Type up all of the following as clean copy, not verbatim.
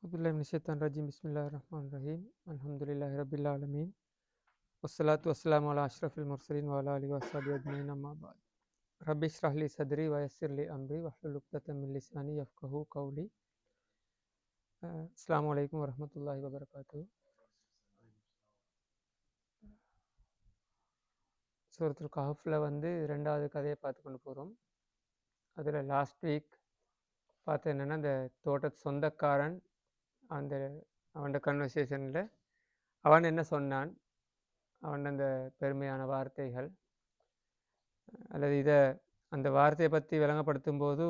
Auzubillahi minasyaitonir rajim. Bismillahirrahmanirrahim. Alhamdulillahi rabbil alamin. Wassalatu wassalamu ala asyrafil mursalin wa ala alihi washabihi ajmain amma ba'd. Rabbi shrah li sadri wa yassir li amri wahlul 'uqdatam min lisani yafqahu qawli. Assalamu alaikum warahmatullahi wabarakatuh. சூரத்துல் கஹஃப்ல ரெண்டாவது கதையை பார்த்து கொண்டு போகிறோம். அதில் last week பார்த்து என்னென்னா, அந்த தோட்டத்து சொந்தக்காரன் அவன் கன்வர்சேஷனில் அவன் என்ன சொன்னான், அவன் அந்த பெருமையான வார்த்தைகள் அல்லது அந்த வார்த்தையை பற்றி விளங்கப்படுத்தும் போது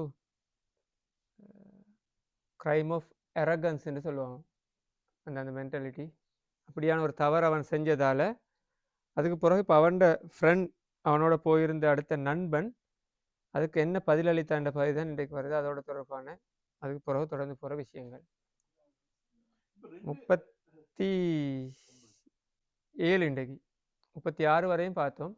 க்ரைம் ஆஃப் எரகன்ஸ் என்று சொல்லுவாங்க. அந்த மென்டாலிட்டி, அப்படியான ஒரு தவறு அவன் செஞ்சதால் அதுக்கு பிறகு இப்போ அவனோட ஃப்ரெண்ட், அவனோட போயிருந்த அடுத்த நண்பன் அதுக்கு என்ன பதிலளித்தாண்ட பதில் தான் இன்றைக்கு வருது. அதோட தொடர்பான அதுக்கு பிறகு தொடர்ந்து போகிற விஷயங்கள். 37 இன்றைக்கு 36 வரையும் பார்த்தோம்.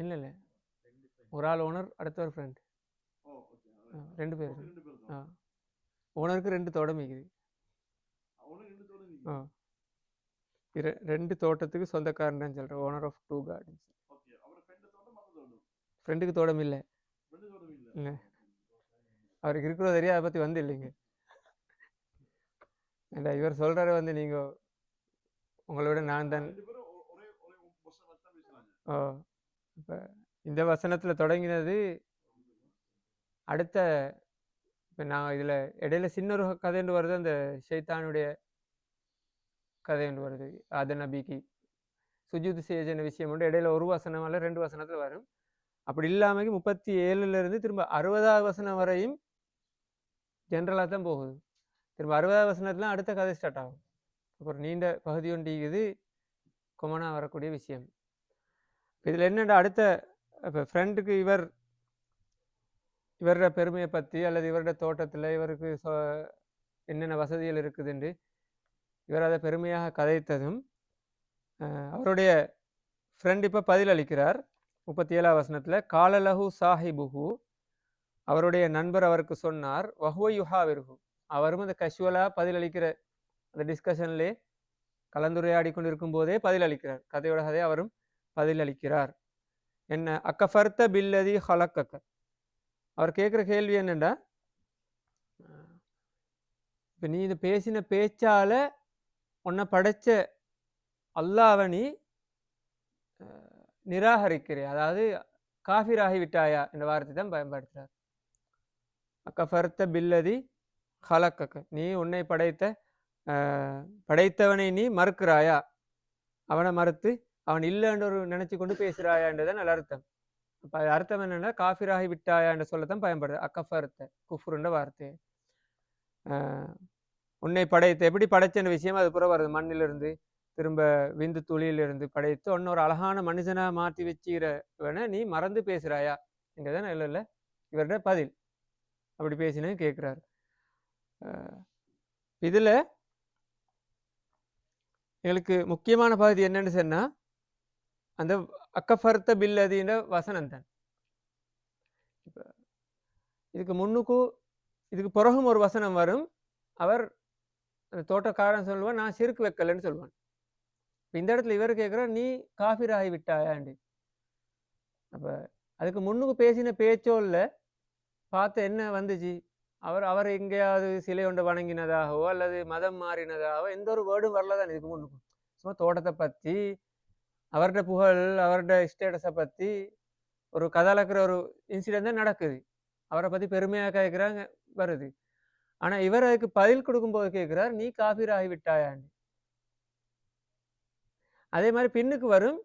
இல்லை இல்லை, ஒரு ஆள் ஓனர், அடுத்த ஒரு ஃப்ரெண்ட், 2 பேர். ஓனருக்கு 2 தோட்டம் இருக்குது. 2 தோட்டத்துக்கு சொந்தக்காரன் சொல்கிறேன். Owner of 2 gardens. ஃப்ரெண்டுக்கு தோட்டம் இல்லை, இல்லை, அவருக்கு இருக்கிறது தெரியாது, அதை பற்றி இல்லைங்க. இவர் சொல்கிறாரு நீங்கள் உங்களோட நான் தான். இப்போ இந்த வசனத்தில் தொடங்கினது. அடுத்த இப்போ நான் இதில் இடையில சின்ன ஒரு கதைன்னு வருது, அந்த ஷைத்தானுடைய கதைன்னு வருது. ஆதம் நபிக்கு சுஜூத் செய்ய விஷயம் உண்டு. இடையில ஒரு வசனம் அல்ல 2 வசனத்தில் வரும். அப்படி இல்லாமல் 37 திரும்ப 60வது வசனம் வரையும் ஜென்ரலாக தான் போகுது. திரும்ப 60வது வசனத்துல அடுத்த கதை ஸ்டார்ட் ஆகும். அப்புறம் நீண்ட பகுதி ஒன்றிக்குது, கொமனாக வரக்கூடிய விஷயம். இதில் என்னென்ன அடுத்த இப்போ ஃப்ரெண்டுக்கு இவரோட பெருமையை பற்றி அல்லது இவரோட தோட்டத்தில் இவருக்கு என்னென்ன வசதிகள் இருக்குதுன்னு இவர் அதை பெருமையாக கதைத்ததும் அவருடைய ஃப்ரெண்ட் இப்போ பதில் அளிக்கிறார். 37வது வசனத்தில், காலலஹு சாஹிபுஹு, அவருடைய நண்பர் அவருக்கு சொன்னார், வஹுவ யுஹாவிருஹு, அவரும் அந்த கஷுவலாக பதிலளிக்கிற அந்த டிஸ்கஷன்லே கலந்துரையாடி கொண்டிருக்கும் போதே பதிலளிக்கிறார். கதையோட கதையை அவரும் பதிலளிக்கிறார். என்ன, அக்கஃபர்த்த பில்லதி ஹலக்கக்க, அவர் கேட்குற கேள்வி என்னண்டா, இப்போ நீ இது பேசின பேச்சால் உன்னை படைச்ச அல்லாஹ்வை நீ நிராகரிக்கிறே, அதாவது காஃபிராகி விட்டாயா என்ற வார்த்தை தான் பயன்படுத்துகிறார். அக்கஃபர்த்த பில்லதி ஹலக்கக்க, நீ உன்னை படைத்தவனை நீ மறுக்கிறாயா, அவனை மறுத்து அவன் இல்லைன்னு ஒரு நினைச்சு கொண்டு பேசுகிறாயா என்றதான் நல்ல அர்த்தம். அப்போ அது அர்த்தம் என்னென்னா, காஃபிராகி விட்டாயா என்ற சொல்லத்தான் பயன்படுது. அக்கஃபர்த்த குஃப்ருன்ற வார்த்தை. உன்னை படைத்த, எப்படி படைச்ச விஷயம் அது புற வருது. மண்ணிலிருந்து திரும்ப விந்து துளியிலிருந்து படைத்து இன்னொரு அழகான மனுஷனா மாற்றி வச்சுக்கிறவன நீ மறந்து பேசுகிறாயா என்றதான் இல்லை இவர்கிட்ட பதில். அப்படி பேசினு கேட்குறாரு. இதில் எங்களுக்கு முக்கியமான பகுதி என்னன்னு சொன்னால், அந்த அக்கஃபர்த்த பில்லதின்ற வசனம் தான். இப்போ இதுக்கு பிறகும் ஒரு வசனம் வரும். அவர் அந்த தோட்டக்காரன் சொல்லுவான், நான் சிறுக்கு வைக்கலன்னு சொல்லுவான். இந்த இடத்துல இவர் கேட்குறார், நீ காஃபிராகி விட்டாயாண்டு. அப்போ அதுக்கு முன்னுக்கு பேசின பேச்சோ இல்லை, பார்த்து என்ன வந்துச்சு, அவர் எங்கேயாவது சிலை ஒன்று வணங்கினதாகவோ அல்லது மதம் மாறினதாகவோ எந்த ஒரு வேர்டும் வரலதான் இதுக்கு முன்னுக்கு. சும்மா தோட்டத்தை பற்றி, அவர்கிட்ட புகழ், அவர்கிட்ட ஸ்டேட்டஸை பற்றி ஒரு கதாலக்கிற ஒரு இன்சிடென்ட் தான் நடக்குது. அவரை பற்றி பெருமையாக கேட்குறாங்க வருது. ஆனால் இவர் அதுக்கு பதில் கொடுக்கும்போது கேட்குறார், நீ காஃபிராகி விட்டாயாண்டு. அதே மாதிரி பின்னுக்கு வரும்,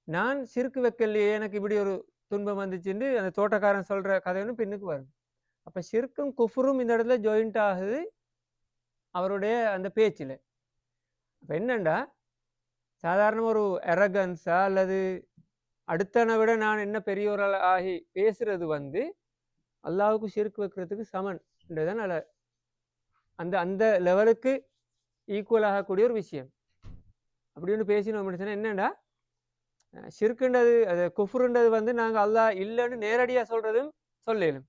நான் சிறுக்கு வைக்கலையே, எனக்கு இப்படி ஒரு துன்பம் வந்துச்சுன்னு அந்த தோட்டக்காரன் சொல்கிற கதைன்னு பின்னுக்கு வரும். அப்போ ஷிர்க்கும் குஃப்ரும் இந்த இடத்துல ஜாயிண்ட் ஆகுது அவருடைய அந்த பேச்சில். அப்போ என்னண்டா, சாதாரண ஒரு எரகன்ஸா அல்லது அடுத்தனை விட நான் என்ன பெரியோரால் ஆகி பேசுறது அல்லாஹ்வுக்கு ஷிர்க் வைக்கிறதுக்கு சமன்ன்றதான் அந்த லெவலுக்கு ஈக்குவல் ஆகக்கூடிய ஒரு விஷயம். அப்படி ஒன்று பேசினோம் சொன்னால் என்னண்டா, ஷிர்க்குன்றது அது குஃப்ருன்றது வந்து நாங்கள் அல்லாஹ் இல்லைன்னு நேரடியாக சொல்றதும் சொல்லலும்.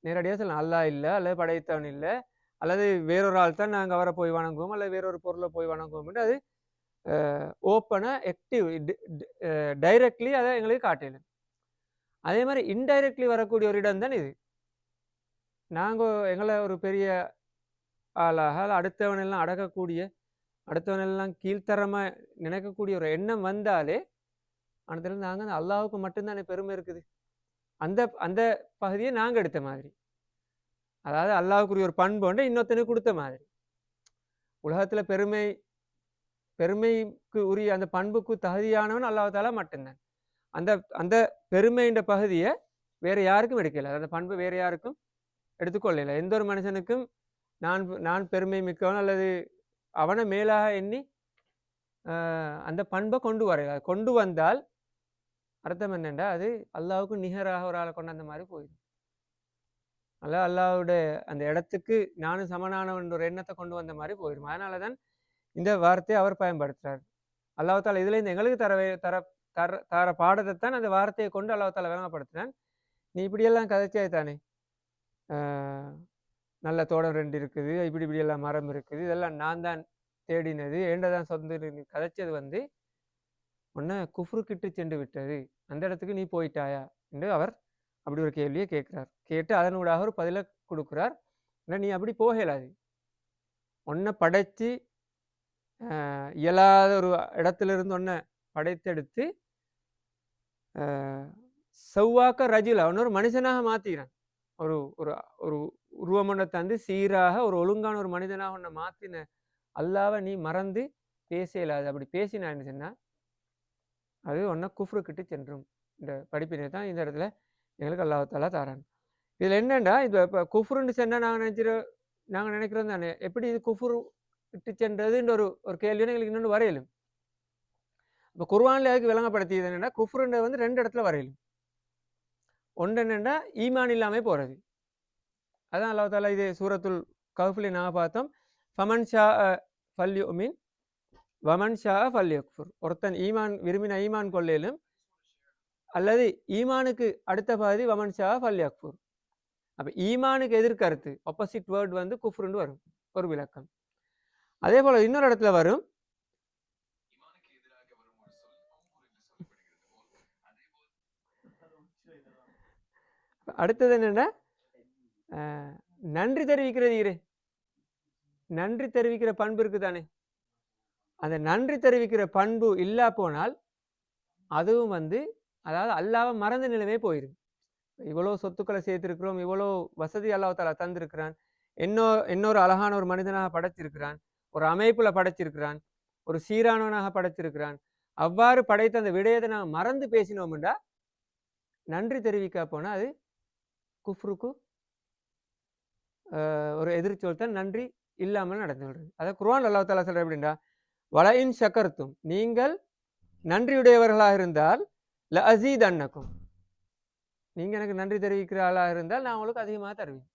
நேரடியாக சொல்லலாம் அல்லாஹ் இல்லை அல்லது படைத்தவன் இல்லை அல்லது வேறொரு ஆள் தான் நாங்கள் அவரை போய் வணங்குவோம் அல்லது வேறொரு பொருளை போய் வணங்குவோம். அது ஓப்பனாக ஆக்டிவ் டைரக்ட்லி அதை எங்களுக்கு காட்டலும். அதே மாதிரி இன்டைரக்ட்லி வரக்கூடிய ஒரு இடம் தான் இது. நாங்கள் எங்களை ஒரு பெரிய ஆளாக அடுத்தவனெல்லாம் அடக்கக்கூடிய அடுத்தவனெல்லாம் கீழ்த்தரமாக நினைக்கக்கூடிய ஒரு எண்ணம் வந்தாலே ஆனதுல நாங்கள் அல்லாஹுக்கு மட்டும்தானே பெருமை இருக்குது. அந்த அந்த பகுதியை நாங்கள் எடுத்த மாதிரி, அதாவது அல்லாஹுக்குரிய ஒரு பண்பு ஒன்று இன்னொருத்தனுக்கு கொடுத்த மாதிரி. உலகத்தில் பெருமைக்கு உரிய அந்த பண்புக்கு தகுதியானவன் அல்லாஹால மட்டும்தான். அந்த அந்த பெருமைன்ற பகுதியை வேற யாருக்கும் எடுக்கல, அந்த பண்பு வேற யாருக்கும் எடுத்துக்கொள்ளல. எந்த ஒரு மனுஷனுக்கும் நான் நான் பெருமை மிக்கவன் அல்லது அவனை மேலாக எண்ணி அந்த பண்பை கொண்டு வர கொண்டு வந்தால் அர்த்தம் என்னென்றா அது அல்லாவுக்கு நிகராக ஒரு ஆளை கொண்டு அந்த மாதிரி போயிடும். அல்லாவுடைய அந்த இடத்துக்கு நானும் சமனானவன் ஒரு எண்ணத்தை கொண்டு வந்த மாதிரி போயிடும். அதனால தான் இந்த வார்த்தையை அவர் பயன்படுத்துறார். அல்லாஹால இதுல இருந்து எங்களுக்கு தர பாடத்தை தான் அந்த வார்த்தையை கொண்டு அல்லாஹால விளங்கப்படுத்தினான். நீ இப்படியெல்லாம் கதைச்சே தானே, நல்ல தோடம் 2 இருக்குது, இப்படியெல்லாம் மரம் இருக்குது, இதெல்லாம் நான் தான் தேடினது, ஏண்டதான் சொந்த கதைச்சது வந்து உன்னை குஃப்ருக்கிட்டு சென்று விட்டது, அந்த இடத்துக்கு நீ போயிட்டாயா என்று அவர் அப்படி ஒரு கேள்வியை கேட்கிறார். கேட்டு அதனூடாக ஒரு பதிலை கொடுக்குறார். இல்லை நீ அப்படி போகலாது, ஒன்றை படைச்சு இயலாத ஒரு இடத்துல இருந்து ஒன்றை படைத்தெடுத்து செவ்வாக்க ரஜில அவன் ஒரு மனுஷனாக மாத்திக்கிறான். ஒரு ஒரு ஒரு உருவமொன்றை தந்து சீராக ஒரு ஒழுங்கான ஒரு மனிதனாக ஒன்றை மாத்தின அல்லாவை நீ மறந்து பேசலாது. அப்படி பேசினான்னு சொன்னா அது ஒன்றை குஃப்ருக்கிட்டு சென்றும். இந்த படிப்பினை தான் இந்த இடத்துல எங்களுக்கு அல்லாஹ்தாலா தாரான். இதில் என்னண்டா இப்போ குஃப்ருன்னு சொன்னால் நாங்கள் நினைக்கிறோம் தானே, எப்படி இது குஃப்ரு இட்டு சென்றதுன்ற ஒரு கேள்வின்னு எங்களுக்கு இன்னொன்று வரையலும். இப்போ குர்ஆன்ல அதுக்கு விளங்கப்படுத்தியது என்னென்னா, குஃப்ருன்றது வந்து 2 இடத்துல வரையலும். ஒன்று என்னென்னா ஈமான் இல்லாமல் போகிறது. அதான் அல்லாஹ்தாலா இது சூரத்துல் கஹ்ஃப்ல நாங்கள் பார்த்தோம், ஃபமன் ஷா ஃபல்யுமின் வமன் ஷா ஃபல்யக்ஃபுர். ஒருத்தன் ஈமான் விரும்பின ஈமான் கொள்ளையிலும், அல்லது ஈமானுக்கு அடுத்த பகுதி வமன் ஷா ஃபல்யக்ஃபுர். அப்போ ஈமானுக்கு எதிர்கருத்து ஆப்போசிட் வேர்டு வந்து குஃப்ருன்னு வரும் ஒரு விளக்கம். அதே போல இன்னொரு இடத்துல வரும் அடுத்தது என்னன்னா நன்றி தெரிவிக்கிறது. நன்றி தெரிவிக்கிற பண்பு இருக்கு தானே, அந்த நன்றி தெரிவிக்கிற பண்பு இல்லா போனால் அதுவும் வந்து அதாவது அல்லாஹ்வை மறந்த நிலைமை போயிடும். இவ்வளோ சொத்துக்களை சேர்த்திருக்கிறோம், இவ்வளோ வசதி அல்லாஹ்தாலா தந்திருக்கிறான், இன்னொரு அழகான ஒரு மனிதனாக படைச்சிருக்கிறான், ஒரு அமைப்புல படைச்சிருக்கிறான், ஒரு சீரானவனாக படைச்சிருக்கிறான். அவ்வாறு படைத்த அந்த விடயத்தை நாங்கள் மறந்து பேசினோம்டா நன்றி தெரிவிக்க போனால் அது குஃப்ருக்கு ஒரு எதிர்ச்சொல் தான், நன்றி இல்லாமல் நடந்து விடுறது. அதை குர்ஆன் அல்லாஹ்தாலா சொல்ற அப்படின்னா, வலஇன் ஷக்கர்தும், நீங்கள் நன்றியுடையவர்களாக இருந்தால் ல அஸீதன்னக்கும், நீங்கள் எனக்கு நன்றி தெரிவிக்கிற ஆளாக இருந்தால் நான் உங்களுக்கு அதிகமாக தருவேன்.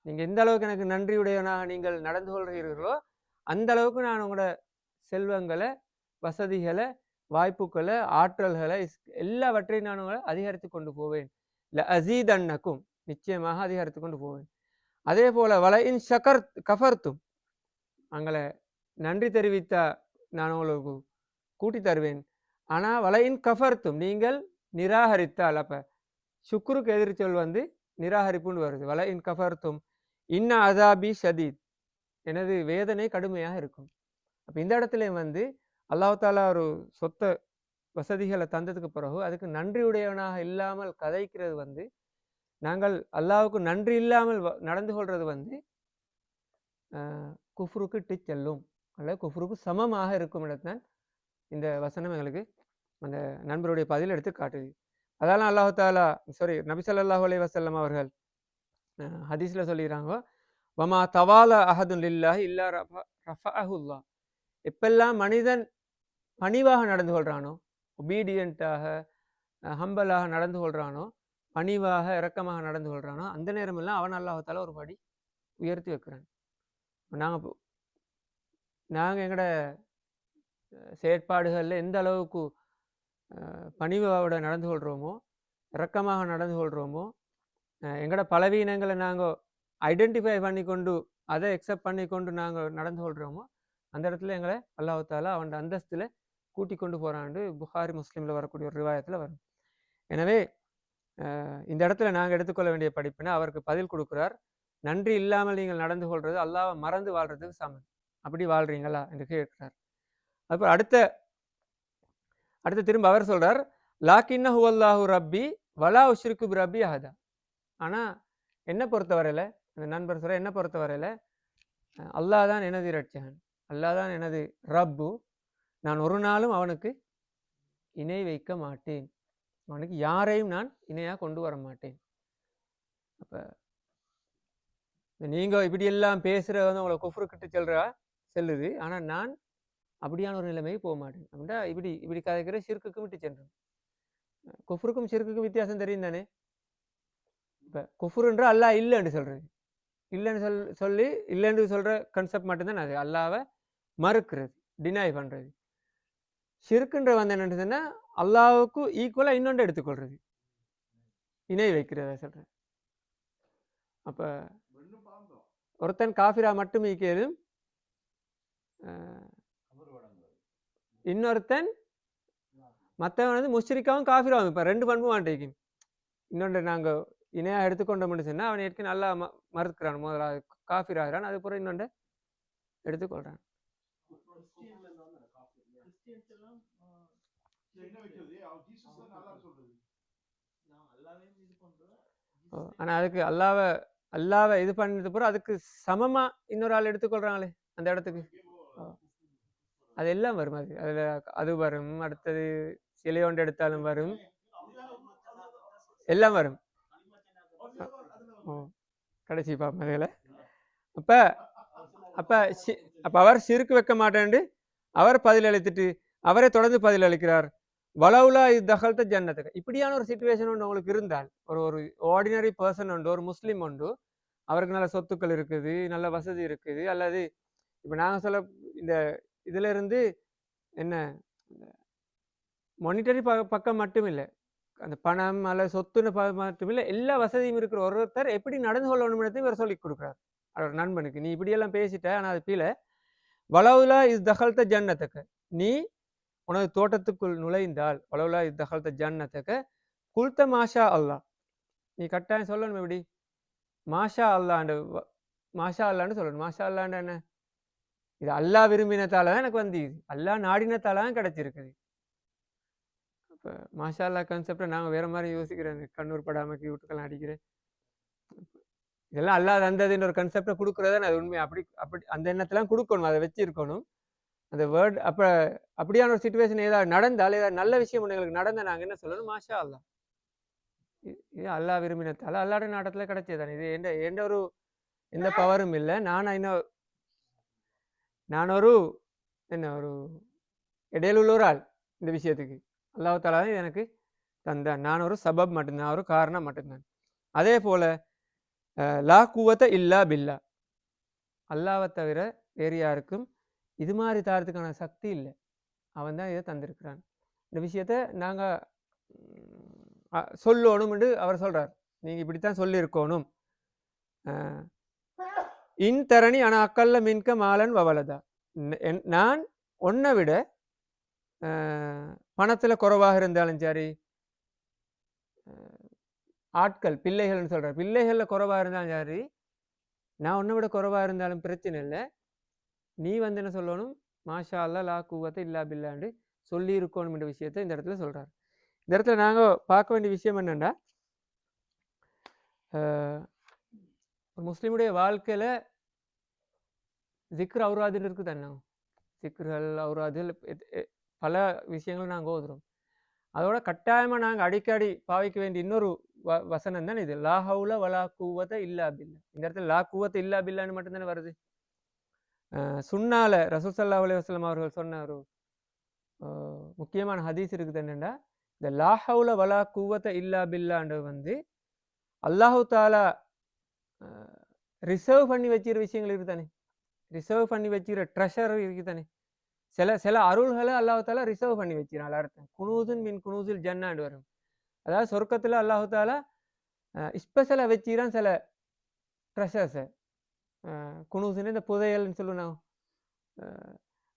நீங்கள் எந்த அளவுக்கு எனக்கு நன்றியுடையவனாக நீங்கள் நடந்து கொள்கிறீர்களோ அந்த அளவுக்கு நான் உங்களோட செல்வங்களை, வசதிகளை, வாய்ப்புகளை, ஆற்றல்களை எல்லாவற்றையும் நான் உங்களை அதிகரித்து கொண்டு போவேன். ல அஸீதன்னக்கும், நிச்சயமாக அதிகரித்து கொண்டு போவேன். அதே போல வலஇன் ஷக்கர் கஃபர்தும், அங்களை நன்றி தெரிவித்தா நான் உங்களுக்கு கூட்டி தருவேன். ஆனால் வலஇன் கஃபர்தும், நீங்கள் நிராகரித்தால், அப்போ சுக்ருக்கு எதிர்ச்சொல் வந்து நிராகரிப்புன்னு வருது. வலஇன் கஃபர்தும் இன்ன அஸாபி ஷதீத், எனது வேதனை கடுமையாக இருக்கும். அப்போ இந்த இடத்துல வந்து அல்லாஹ்தாலா ஒரு சொத்த வசதிகளை தந்ததுக்கு பிறகு அதுக்கு நன்றியுடையவனாக இல்லாமல் கதைக்கிறது வந்து, நாங்கள் அல்லாஹ்வுக்கு நன்றி இல்லாமல் நடந்து கொள்வது வந்து குஃப்ருக்கு இட்டு செல்லும், அல்லது குஃப்ருக்கு சமமாக இருக்கும் இடத்தான் இந்த வசனம் எங்களுக்கு அந்த நண்பருடைய பதில் எடுத்து காட்டுது. அதெல்லாம் அல்லாஹ்தாலா நபி ஸல்லல்லாஹு அலைஹி வஸல்லம் அவர்கள் ஹதீஸ்ல சொல்லிடுறாங்க, வமா தவால அஹதுன் லில்லாஹி இல்லா ரஃபஅஹுல்லாஹ். எப்பெல்லாம் மனிதன் பணிவாக நடந்து கொள்றானோ, ஒபீடியண்ட்டாக ஹம்பலாக நடந்து கொள்றானோ, பணிவாக இரக்கமாக நடந்து கொள்றானோ, அந்த நேரமெல்லாம் அவன் அல்லாஹ்தாலா ஒரு படி உயர்த்தி வைக்கிறான். நாங்கள் எங்களோட செயற்பாடுகளில் எந்த அளவுக்கு பணிவோட நடந்து கொள்கிறோமோ, இரக்கமாக நடந்து கொள்கிறோமோ, எங்களோட பலவீனங்களை நாங்கள் ஐடென்டிஃபை பண்ணி கொண்டு அதை எக்ஸப்ட் பண்ணி கொண்டு நாங்கள் நடந்து கொள்கிறோமோ, அந்த இடத்துல எங்களை அல்லாஹ் தாலா அவன் அந்தஸ்தில் கூட்டி கொண்டு போகிறாண்டு புகாரி முஸ்லீமில் வரக்கூடிய ஒரு ரிவாயத்தில் வரும். எனவே இந்த இடத்துல நாங்கள் எடுத்துக்கொள்ள வேண்டிய படிப்புனா அவருக்கு பதில் கொடுக்குறார். நன்றி இல்லாமல் நீங்கள் நடந்து கொள்வது அல்லாஹ்வை மறந்து வாழ்றதுக்கு சமம். அப்படி வாழ்றீங்களா என்று கேட்கிறார். அப்புறம் அடுத்து திரும்ப அவர் சொல்றார், லாக்கின்ன ஹுவல்லாஹு ரப்பி வலா உஷ்ரிக்கு ரப்பி அஹதா. ஆனால் என்ன பொறுத்தவரையில் அந்த நண்பர் சொல்ற என்ன பொறுத்தவரையில் அல்லாஹ் தான் எனது இரட்சகன், அல்லாஹ் தான் எனது ரப்பு, நான் ஒரு நாளும் அவனுக்கு இணை வைக்க மாட்டேன், அவனுக்கு யாரையும் நான் இணையாக கொண்டு வர மாட்டேன். அப்போ நீங்கள் இப்படியெல்லாம் பேசுகிற வந்து உங்களை குஃப்ருக்கிட்டு செல்லுது, ஆனால் நான் அப்படியான ஒரு நிலைமைக்கு போக மாட்டேன். அப்படின்னா இப்படி கதைக்கிற ஷிர்க்குக்கும் விட்டு சென்றேன். குஃப்ருக்கும் ஷிர்க்குக்கும் வித்தியாசம் தெரியும் தானே. இப்போ குஃப்ருன்ற அல்லாஹ் இல்லைன்னு சொல்கிறது, இல்லைன்னு சொல்லி இல்லைன்னு சொல்கிற கன்செப்ட் மட்டும்தான் அது அல்லாவை மறுக்கிறது, டினை பண்ணுறது. ஷிர்க்குன்ற வந்து என்னன்னு சொன்னால் அல்லாவுக்கு ஈக்குவலாக இன்னொன்று எடுத்துக்கொள்கிறது, இணை வைக்கிறத சொல்கிறேன். அப்போ ஒருத்தன் காஃபிரா மட்டும் ஈக்கேதும், இன்னொருத்தன் மற்றவன் வந்து முஷ்ரிக்காவும் காஃபிராவும். இப்போ ரெண்டு பண்பும் வாண்டிக்கும். இன்னொன்று நாங்கள் இணையாக எடுத்துக்கொண்டோம்னு சொன்னால் அவன் ஏற்கனவே நல்லா மறுக்கிறான், முதலாவது காஃபிராகிறான், அது பிறகு இன்னொன்று எடுத்துக்கொள்கிறான். ஆனால் அதுக்கு அல்லாவை இது பண்ணது பிறகு அதுக்கு சமமா இன்னொரு ஆள் எடுத்துக்கொள்றாங்களே அந்த இடத்துக்கு, அது எல்லாம் வரும். அது வரும். அடுத்தது சிலை ஒன்று எடுத்தாலும் வரும், எல்லாம் வரும். கடைசி பாப்பதில் அப்ப அவர் சிறுக்கு வைக்க மாட்டேன்னு அவர் பதில் அளித்துட்டு அவரை தொடர்ந்து பதில் அளிக்கிறார், வலவுலா தகல்த ஜன்னத்துக்கு. இப்படியான ஒரு சிச்சுவேஷன் ஒன்று உங்களுக்கு இருந்தால், ஒரு ஆர்டினரி பர்சன் உண்டு, ஒரு முஸ்லீம் உண்டு, அவருக்கு நல்ல சொத்துக்கள் இருக்குது, நல்ல வசதி இருக்குது, அல்லது இப்போ நாங்கள் சொல்ல இந்த இதுல இருந்து என்ன மானிட்டரி பக்கம் மட்டும் இல்லை, அந்த பணம் அல்லது சொத்துன்னு மட்டும் இல்லை, எல்லா வசதியும் இருக்கிற ஒருத்தர் எப்படி நடந்து கொள்ளணும்னு இவர் சொல்லி கொடுக்குறார் அவர் நண்பனுக்கு. நீ இப்படியெல்லாம் பேசிட்ட, ஆனால் அது கீழே வலவுலா தகல்த ஜன்னத்துக்கு, நீ உனது தோட்டத்துக்குள் நுழைந்தால், வலவுலா தகல்த ஜன்னத்துக்கு குல்த மாஷா அல்லா, நீ கட்டாயம் சொல்லணும் எப்படி மாஷா அல்லாண்டு, மாஷா அல்லான்னு சொல்லணும். மாஷா அல்லாண்டு என்ன, இது அல்லா விரும்பினத்தால தான் எனக்கு வந்து, இது அல்லா நாடினத்தால தான் கிடைச்சிருக்குது. இப்போ மாஷா அல்லா கான்செப்டை நாங்கள் வேற மாதிரி யோசிக்கிறேன், கண்ணூர் படாமக்கு வீட்டுக்கெல்லாம் அடிக்கிறேன், இதெல்லாம் அல்லா தந்ததுன்ற ஒரு கன்செப்டை கொடுக்குறதா அது உண்மை. அப்படி அந்த எண்ணத்தெல்லாம் கொடுக்கணும், அதை வச்சிருக்கணும் அந்த வேர்ட். அப்படியான ஒரு சிச்சுவேஷன் ஏதாவது நடந்தால், ஏதாவது நல்ல விஷயம் எங்களுக்கு நடந்த நாங்கள் என்ன சொல்லணும், மாஷா அல்லா, இது அல்லா விரும்பினத்தால அல்லாட நாட்டத்தில் கிடைச்சதானே, இது எந்த ஒரு எந்த பவரும் இல்லை, நான் ஒரு ஒரு இடையில உள்ள ஒரு ஆள் இந்த விஷயத்துக்கு, அல்லாஹ் தஆலா தான் எனக்கு தந்தான், நான் ஒரு சபப் மட்டும்தான், ஒரு காரணம் மட்டும்தான். அதே போல லா குவத்த இல்லா பில்லா, அல்லாவை தவிர வேறு யாருக்கும் இது மாதிரி தாரத்துக்கான சக்தி இல்லை, அவன் தான் இதை தந்திருக்கிறான். இந்த விஷயத்த நாங்கள் சொல்லணும் என்று அவர் சொல்றார், நீங்க இப்படித்தான் சொல்லியிருக்கணும். இன் தரணி ஆனா அக்கல்ல மின்க மாலன் வவலதா, நான் ஒன்றை விட பணத்துல குறைவாக இருந்தாலும் சரி, ஆட்கள் பிள்ளைகள்னு சொல்ற பிள்ளைகள்ல குறைவாக இருந்தாலும் சரி, நான் ஒன்றை விட குறைவாக இருந்தாலும் பிரச்சனை இல்லை, நீ வந்து என்ன சொல்லணும், மாஷா அல்லா லா குவத்தை இல்லா பில்லாண்டு சொல்லி இருக்கணும் என்ற விஷயத்தை இந்த இடத்துல சொல்றாரு. இந்த இடத்துல நாங்கள் பார்க்க வேண்டிய விஷயம் என்னென்னா, ஒரு முஸ்லீமுடைய வாழ்க்கையில ஜிக்ர் அவுராதுன்னு இருக்குது தானே, ஜிக்ர்கள் அவுராதுகள் பல விஷயங்கள் நாங்கள் ஓதுறோம். அதோட கட்டாயமாக நாங்கள் அடிக்கடி பாவிக்க வேண்டிய இன்னொரு வசனம் தான் இது, லா ஹவுல வலா குவத்தை இல்லா பில்லா. இந்த இடத்துல லா குவத்தை இல்லா பில்லான்னு மட்டும்தானே வருது. சுன்னால ரசூல் ஸல்லல்லாஹு அலைஹி வஸல்லம் அவர்கள் சொன்ன ஒரு முக்கியமான ஹதீஸ் இருக்குது என்னென்னா, இந்த லா ஹவுல வலா குவத்தை இல்லா பில்லான்றது வந்து அல்லாஹு தாலா ரிசர்வ் பண்ணி வச்சுக்கிற விஷயங்கள் இருக்குதானே, ரிசர்வ் பண்ணி வச்சுக்கிற ட்ரெஷர் இருக்குதானே, சில சில அருள்களை அல்லாஹால ரிசர்வ் பண்ணி வச்சினால அர்த்தம். குனூசுன் மின் குனூசில் ஜன்னாண்டு வரும். அதாவது சொர்க்கத்தில் அல்லாஹால ஸ்பெஷலாக வச்சுக்கிறான் சில ட்ரெஷர்ஸை. குனூசுன்னு இந்த புதையல்னு சொல்லணும்.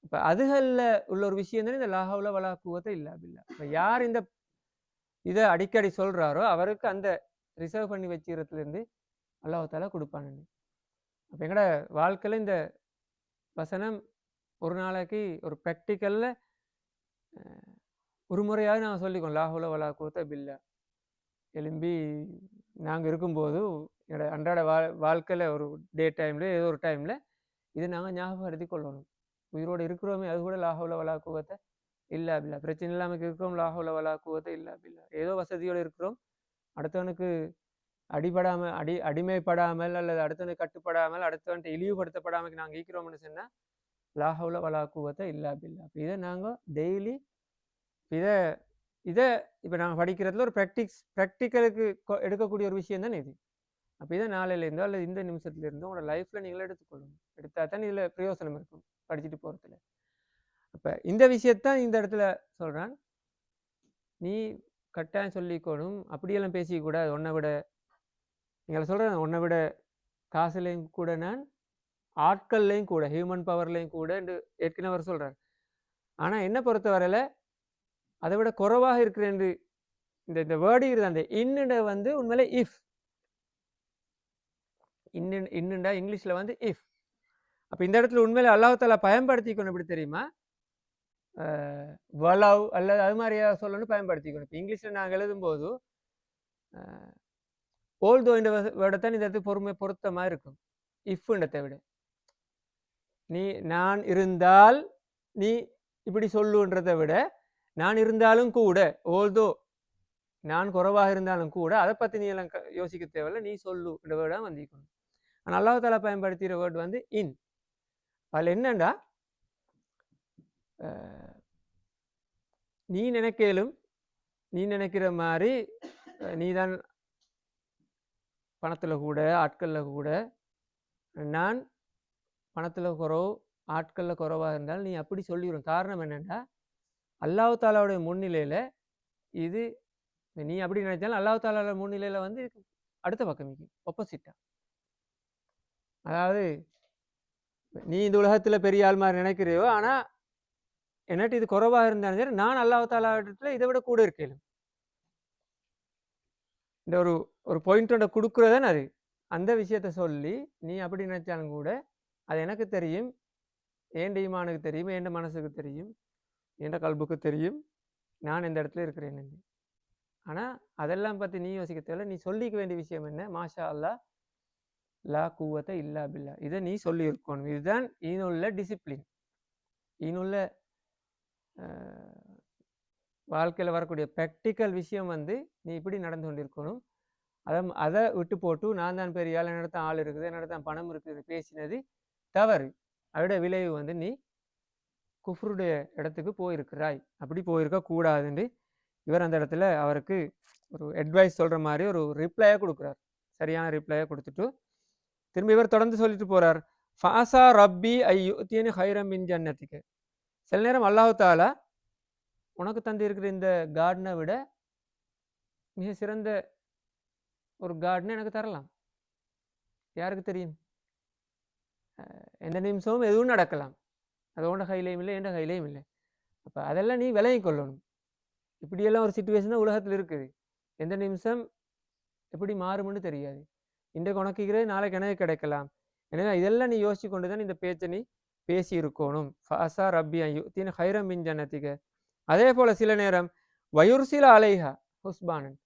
இப்போ அதுகளில் உள்ள ஒரு விஷயம் தானே இந்த லாஹவுல வலா குவத்தை இல்லா பில்லா. இப்போ யார் இந்த இதை அடிக்கடி சொல்கிறாரோ அவருக்கு அந்த ரிசர்வ் பண்ணி வச்சுக்கிறதுலேருந்து அல்லாஹால கொடுப்பானுங்க. அப்போ எங்கட வாழ்க்கையில் இந்த வசனம் ஒரு நாளைக்கு ஒரு ப்ராக்டிக்கலில் ஒரு முறையாவது நாங்கள் சொல்லிக்கோம் லாஹுல வலா குவத்தை பில்லா. எலும்பி நாங்கள் இருக்கும்போது என்னோட அன்றாட வாழ்க்கையில் ஒரு டே டைமில் ஏதோ ஒரு டைமில் இது நாங்கள் ஞாபகப்படுத்தி கொள்ளணும். உயிரோடு இருக்கிறோமே அது கூட லாஹுல வலா குவத்தை இல்லா பில்லா. பிரச்சனை இல்லாமல் இருக்கிறோம் லாஹுல வலா குவத்தை இல்லா பில்லா. ஏதோ வசதியோடு இருக்கிறோம், அடுத்தவனுக்கு அடிமைப்படாமல் அல்லது அடுத்தவனுக்கு கட்டுப்படாமல் அடுத்தவன்ட்டு இழிவுபடுத்தப்படாமல் நாங்கள் ஈக்கிறோம்னு சொன்னால் லாஹவுல வலா குவத்தை இல்லா பில்லா. இதை நாங்கள் டெய்லி இதை இப்போ நாங்கள் படிக்கிறதுல ஒரு ப்ராக்டிக்கலுக்கு எடுக்கக்கூடிய ஒரு விஷயம் தானே இது. அப்போ இதை நாளையிலேருந்தோ அல்லது இந்த நிமிஷத்துலேருந்தோ உங்களோட லைஃப்பில் நீங்களே எடுத்துக்கொள்ளணும். எடுத்தால் தான் இதில் பிரயோசனம் இருக்கும் படிச்சுட்டு போகிறதுல. அப்போ இந்த விஷயத்தான் இந்த இடத்துல சொல்கிறான், நீ கட்டாயம் சொல்லிக்கணும், அப்படியெல்லாம் பேசிக்கூடாது. உன்னை விட எங்களை சொல்கிறேன், உன்னை விட காசுலையும் கூட நான் ஆட்கள்லையும் கூட ஹியூமன் பவர்லையும் கூட என்று ஏற்கனவே அவர் சொல்கிறார். ஆனால் என்ன பொறுத்தவரையில் அதை விட குறைவாக இருக்கிறேன் என்று இந்த வேர்டு இருக்குது. அந்த இன்னுட வந்து உண்மையிலே இஃப் இன்னுண்டா இங்கிலீஷில் வந்து இஃப். அப்போ இந்த இடத்துல உண்மையிலே அல்லாஹ்தாலா பயன்படுத்திக்கணும். எப்படி தெரியுமா? வலவ் அல்லது அது மாதிரியா சொல்லணும்னு பயன்படுத்திக்கணும். இப்போ இங்கிலீஷில் நாங்கள் எழுதும்போது ஓல்தோ இந்த வேர்டை இந்த இடத்துக்கு பொருத்தமாக இருக்கும் இஃப்ன்றதை விட. நீ நான் இருந்தால் நீ இப்படி சொல்லுன்றதை விட நான் இருந்தாலும் கூட, ஓல்தோ நான் குறைவாக இருந்தாலும் கூட அதை பற்றி நீ எல்லாம் யோசிக்க தேவையில்லை, நீ சொல்லு என்ற வேர்டாக வந்திக்கணும். ஆனால் அல்லாஹ்தாலா பயன்படுத்துகிற வேர்டு வந்து இன். அதில் என்னண்டா நீ நினைக்கலும் நீ நினைக்கிற மாதிரி நீ தான் பணத்தில் கூட ஆட்களில் கூட நான் பணத்தில் குறவு ஆட்களில் குறைவாக இருந்தால் நீ அப்படி சொல்லிவிடும். காரணம் என்னென்னா அல்லாஹ்தாலாவுடைய முன்னிலையில் இது நீ அப்படி நினைச்சாலும் அல்லாஹ்தாலாவோட முன்னிலையில் வந்து அடுத்த பக்கம் நிற்கும் ஆப்போசிட்டாக. அதாவது நீ இந்த உலகத்தில் பெரிய ஆள் மாதிரி நினைக்கிறையோ, ஆனால் என்னட்டு இது குறைவாக இருந்தாலும் சரி நான் அல்லாஹ்தாலாவிடத்தில் இதை விட கூட இருக்கேன். இந்த ஒரு பாயிண்டோட கொடுக்குறதானே அது. அந்த விஷயத்த சொல்லி நீ அப்படி நினைச்சாலும் கூட அது எனக்கு தெரியும், ஏண்ட ஈமானுக்கு தெரியும், ஏண்ட மனசுக்கு தெரியும், ஏண்ட கல்புக்கு தெரியும் நான் இந்த இடத்துல இருக்கிறேன். ஆனால் அதெல்லாம் பற்றி நீ யோசிக்க தேவை. நீ சொல்லிக்க வேண்டிய விஷயம் என்ன? மாஷா அல்லா லா குவத்தை இல்லா பில்லா. இதை நீ சொல்லியிருக்கணும். இதுதான் ஈனுள்ள டிசிப்ளின். ஈனுள்ள வாழ்க்கையில் வரக்கூடிய ப்ராக்டிக்கல் விஷயம் வந்து நீ இப்படி நடந்து கொண்டிருக்கணும். அதை விட்டு போட்டு நான் தான் பெரிய ஆள், என்னிடத்த ஆள் இருக்குது, என்னிடத்த பணம் இருக்குது பேசினது தவறு. அதோட விளைவு வந்து நீ குஃப்ருடைய இடத்துக்கு போயிருக்கிறாய். அப்படி போயிருக்க கூடாதுன்னு இவர் அந்த இடத்துல அவருக்கு ஒரு அட்வைஸ் சொல்கிற மாதிரி ஒரு ரிப்ளையாக கொடுக்குறார். சரியான ரிப்ளையாக கொடுத்துட்டு திரும்ப இவர் தொடர்ந்து சொல்லிட்டு போகிறார், ஃபாசா ரப்பி ஐயுத்தியனி ஹைரம் மின் ஜன்னத்துக்கு. சில நேரம் அல்லாஹ்தாலா உனக்கு தந்து இருக்கிற இந்த கார்டனை விட மிக சிறந்த ஒரு கார்டனை எனக்கு தரலாம். யாருக்கு தெரியும்? எந்த நிமிஷமும் எதுவும் நடக்கலாம். அதோட கையிலையும் இல்லை, எந்த கையிலையும் இல்லை. அப்போ அதெல்லாம் நீ விலகி கொள்ளணும். இப்படியெல்லாம் ஒரு சுச்சுவேஷன் தான் உலகத்தில் இருக்குது. எந்த நிமிஷம் எப்படி மாறும்னு தெரியாது. இன்றைக்கு உனக்குகிறது நாளைக்கு எனக்கு கிடைக்கலாம். எனவே இதெல்லாம் நீ யோசிச்சு கொண்டு தான் இந்த பேச்சை நீ பேசி இருக்கணும். ஃபாசா ரப்பி ஐயுத்தியனி ஹைரம் மின் ஜன்னத்துக்கு. அதே போல் சில நேரம் வயுர்சில அலைஹா ஹுஸ்பானன்,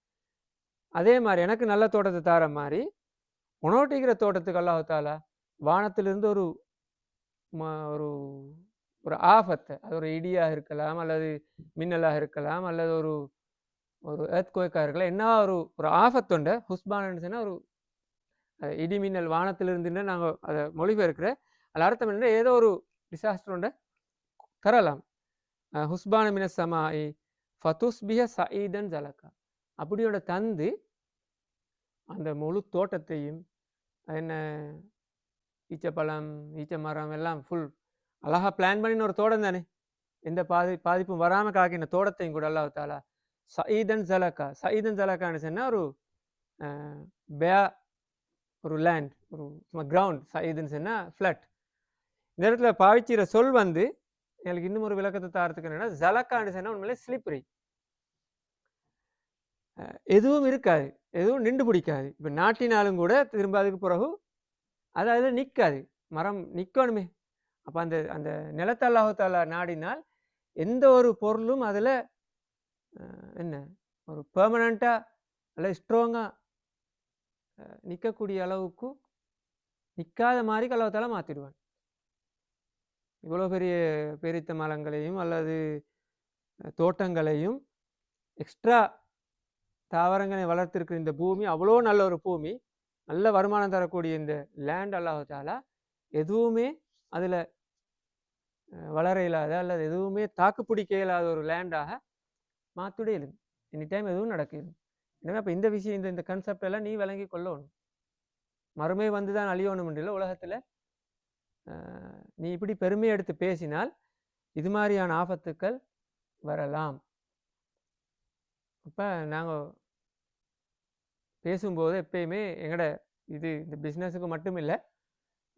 அதே மாதிரி எனக்கு நல்ல தோட்டத்தை தார மாதிரி உணவட்டிக்கிற தோட்டத்துக்கு அல்லாஹ்தாலா வானத்திலிருந்து ஒரு ஒரு ஒரு ஆபத்தை, அது ஒரு இடியாக இருக்கலாம், அல்லது மின்னலாக இருக்கலாம், அல்லது ஒரு எர்த்குவேக்காக இருக்கலாம், என்ன ஒரு ஆபத்துண்ட ஹுஸ்பானன்னு சொன்னால் ஒரு இடி மின்னல் வானத்திலிருந்துன்னு நாங்கள் அதை மொழிபெயர்க்கிற அதில் அர்த்தம் என்ன, ஏதோ ஒரு டிசாஸ்டர் ஒன்றை தரலாம். ஹுஸ்பான மின சமாஇ ஃபதுஸ்பிஹ சஈதன் ஜலக்கா. அப்படியோட தந்து அந்த முழு தோட்டத்தையும் என்ன ஈச்சப்பழம் ஈச்ச மரம் எல்லாம் ஃபுல் அழகாக பிளான் பண்ணின ஒரு தோட்டம் தானே. எந்த பாதிப்பும் வராமல் காக்கின தோட்டத்தையும் கூட அல்லாஹ் தாலா சயீதன் ஜலக்கா. சயீதன் ஜலக்கான்னு சொன்னால் ஒரு பே ஒரு லேண்ட், ஒரு சும்மா கிரவுண்ட். சயீதுன்னு சொன்னால் ஃப்ளட். இந்த இடத்துல பாவிச்சிற சொல் வந்து எங்களுக்கு இன்னும் ஒரு விளக்கத்தை தாரத்துக்கு என்னன்னா, ஜலக்கான்னு சொன்னால் உண்மையிலே ஸ்லிப்ரி, எதுவும் இருக்காது, எதுவும் நின்று பிடிக்காது. இப்போ நாட்டினாலும் கூட திரும்ப அதுக்கு பிறகு அது அதில் நிற்காது, மரம் நிற்கணுமே. அப்போ அந்த அந்த நிலத்தை அல்லாஹ் தஆலா நாடினால் எந்த ஒரு பொருளும் அதில் என்ன ஒரு பெர்மனண்ட்டாக அல்லது ஸ்ட்ராங்காக நிற்கக்கூடிய அளவுக்கு நிற்காத மாதிரி அல்லாஹ் தஆலா மாற்றிடுவான். இவ்வளோ பெரிய பேரித்த மரங்களையும் அல்லது தோட்டங்களையும் எக்ஸ்ட்ரா தாவரங்களை வளர்த்திருக்கிற இந்த பூமி அவ்வளோ நல்ல ஒரு பூமி, நல்ல வருமானம் தரக்கூடிய இந்த லேண்ட் அல்லாஹ் தஆலா எதுவுமே அதில் வளர இயலாத அல்லது எதுவுமே தாக்கு பிடிக்க இயலாத ஒரு லேண்டாக மாற்றுடையிலும் எனி டைம் எதுவும் நடக்கும். எனவே அப்போ இந்த விஷயம் இந்த கன்செப்ட் எல்லாம் நீ விளங்கி கொள்ளணும். மறுமை வந்து தான் அழியணும் இல்லை உலகத்தில். நீ இப்படி பெருமையை எடுத்து பேசினால் இது மாதிரியான ஆபத்துக்கள் வரலாம். அப்போ நாங்கள் பேசும்போது எப்பயுமே எங்களோட இது இந்த பிஸ்னஸுக்கு மட்டும் இல்லை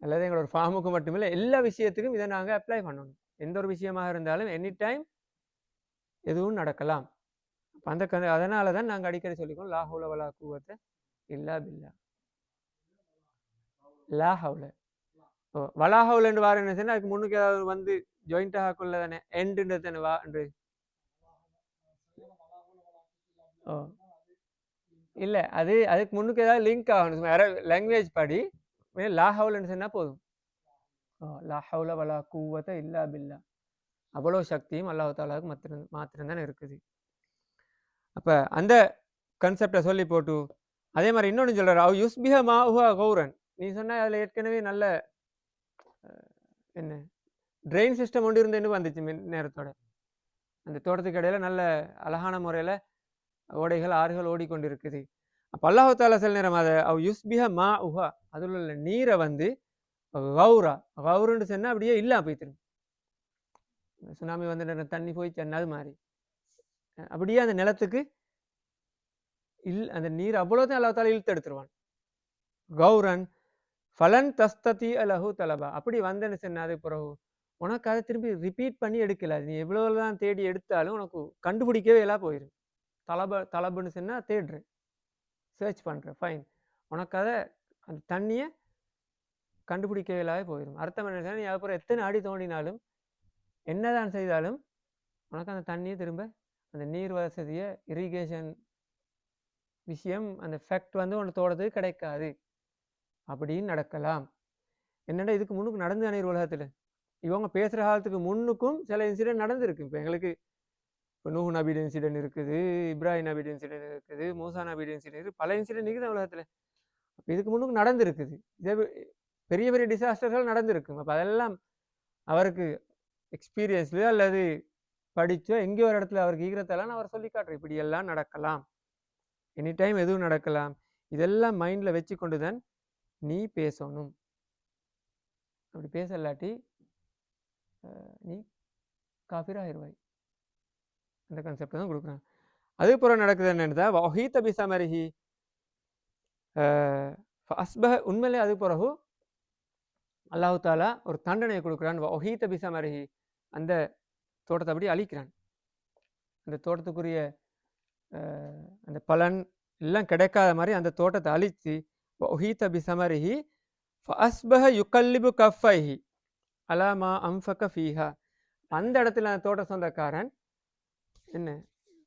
அல்லது எங்களோட ஃபார்முக்கு மட்டும் இல்லை, எல்லா விஷயத்துக்கும் இதை நாங்கள் அப்ளை பண்ணணும். எந்த ஒரு விஷயமாக இருந்தாலும் எனி டைம் எதுவும் நடக்கலாம். அப்போ அந்த அதனால தான் நாங்கள் அடிக்கடி சொல்லிக்கோம், லா ஹவுல வலா குவத்த இல்லா பில்லா. லா ஹவுல வலா ஹவுலன்னு வார என்ன சொன்னால் அதுக்கு முன்னுக்கு ஏதாவது வந்து ஜாயிண்டாக கொள்ள தானே எண்டுன்றது தானே வா என்று. ஓ இல்லை, அதுக்கு முன்னுக்கு ஏதாவது லிங்க் ஆகணும், வேற லாங்குவேஜ் படி லா ஹவுலன்னு சொன்னால் போதும். லா ஹவுல வலா குவத்த இல்லா பில்லா. அவ்வளோ சக்தியும் அல்லாஹ் தஆலாவுக்கு மாத்திரம்தான் இருக்குது. அப்போ அந்த கன்செப்டை சொல்லி போட்டு அதே மாதிரி இன்னொன்று சொல்கிறார், அவ் யுஸ்பிஹ மாஹுவா கௌரன். நீ சொன்ன அதில் ஏற்கனவே நல்ல என்ன ட்ரெயின் சிஸ்டம் ஒன்று இருந்து வந்துச்சு நேரத்தோட. அந்த தோட்டத்துக்கு இடையில நல்ல அழகான முறையில் ஓடைகள் ஆறுகள் ஓடிக்கொண்டு இருக்குது. அப்போ அல்லாஹ் தஆலா சில நேரம் அதை அவ் யுஸ்பிஹ மா உஹா அதில் உள்ள நீரை வந்து கௌரா கௌருன்னு சொன்னால் அப்படியே இல்லாம போய்த்திரும். சுனாமி வந்து தண்ணி போய் அது மாதிரி அப்படியே அந்த நிலத்துக்கு அந்த நீர் அவ்வளோதான் அல்லாஹ் தஆலா இழுத்து எடுத்துருவான். கௌரன் ஃபலன் தஸ்ததி அலஹு தலபா. அப்படி வந்தேன்னு சொன்ன அதுக்கு பிறகு உனக்கு அதை திரும்பி ரிப்பீட் பண்ணி எடுக்கல. நீ எவ்வளோதான் தேடி எடுத்தாலும் உனக்கு கண்டுபிடிக்கவே எல்லாம் போயிடும். தலபுன்னு சொன்னால் தேடுறேன், சர்ச் பண்ணுறேன், ஃபைன். உனக்கு அதை அந்த தண்ணியை கண்டுபிடிக்கவே இல்லாத போயிடும். அர்த்தம் என்ன சொன்னால், நீ அதுக்கப்புறம் எத்தனை அடி தோண்டினாலும் என்னதான் செய்தாலும் உனக்கு அந்த தண்ணியை திரும்ப அந்த நீர் வசதியை இரிகேஷன் விஷயம் அந்த ஃபேக்ட் வந்து உனக்கு தோட்டத்துக்கு கிடைக்காது. அப்படின்னு நடக்கலாம். என்னடா இதுக்கு முன்னுக்கு நடந்து அனைவர் உலகத்தில் இவங்க பேசுகிற காலத்துக்கு முன்னுக்கும் சில இன்சிடென்ட் நடந்திருக்கு. இப்போ எங்களுக்கு இப்போ நூஹ் நபியோட இன்சிடென்ட் இருக்குது, இப்ராஹிம் நபியோட இன்சிடென்ட் இருக்குது, மூசா நபியோட இன்சிடென்ட் இருக்குது, பல இன்சிடென்ட் இருக்குது உலகத்தில். அப்போ இதுக்கு முன்னுக்கு நடந்திருக்குது. இதே பெரிய பெரிய டிசாஸ்டர்கள் நடந்திருக்கும். அப்போ அதெல்லாம் அவருக்கு எக்ஸ்பீரியன்ஸ்லையோ அல்லது படித்தோ எங்கேயோ ஒரு இடத்துல அவருக்கு ஈரத்தெல்லாம் அவர் சொல்லி காட்டுறேன், இப்படி எல்லாம் நடக்கலாம், எனி டைம் எதுவும் நடக்கலாம். இதெல்லாம் மைண்டில் வச்சு கொண்டு தான் நீ பேசணும். அப்படி பேசலாட்டி நீ காஃபிராகிருவாய். அந்த கான்செப்ட் தான் கொடுக்குறான். அதே போல் நடக்குது என்னென்னா வஹீத பிசமரிஹி அஸ்பஹ. உண்மையிலே அது பிறகு அல்லாஹ் தாலா ஒரு தண்டனையை கொடுக்குறான். வஹீத பிசமரிஹி, அந்த தோட்டத்தை அப்படி அழிக்கிறான். அந்த தோட்டத்துக்குரிய அந்த பலன் எல்லாம் கிடைக்காத மாதிரி அந்த தோட்டத்தை அழித்து வஹீத பிசமரிஹி ஃபஅஸ்பஹ யுகல்லிபு கஃபைஹி அலா மா அன்ஃபக ஃபீஹா. அந்த இடத்துல அந்த தோட்ட சொந்தக்காரன் என்ன,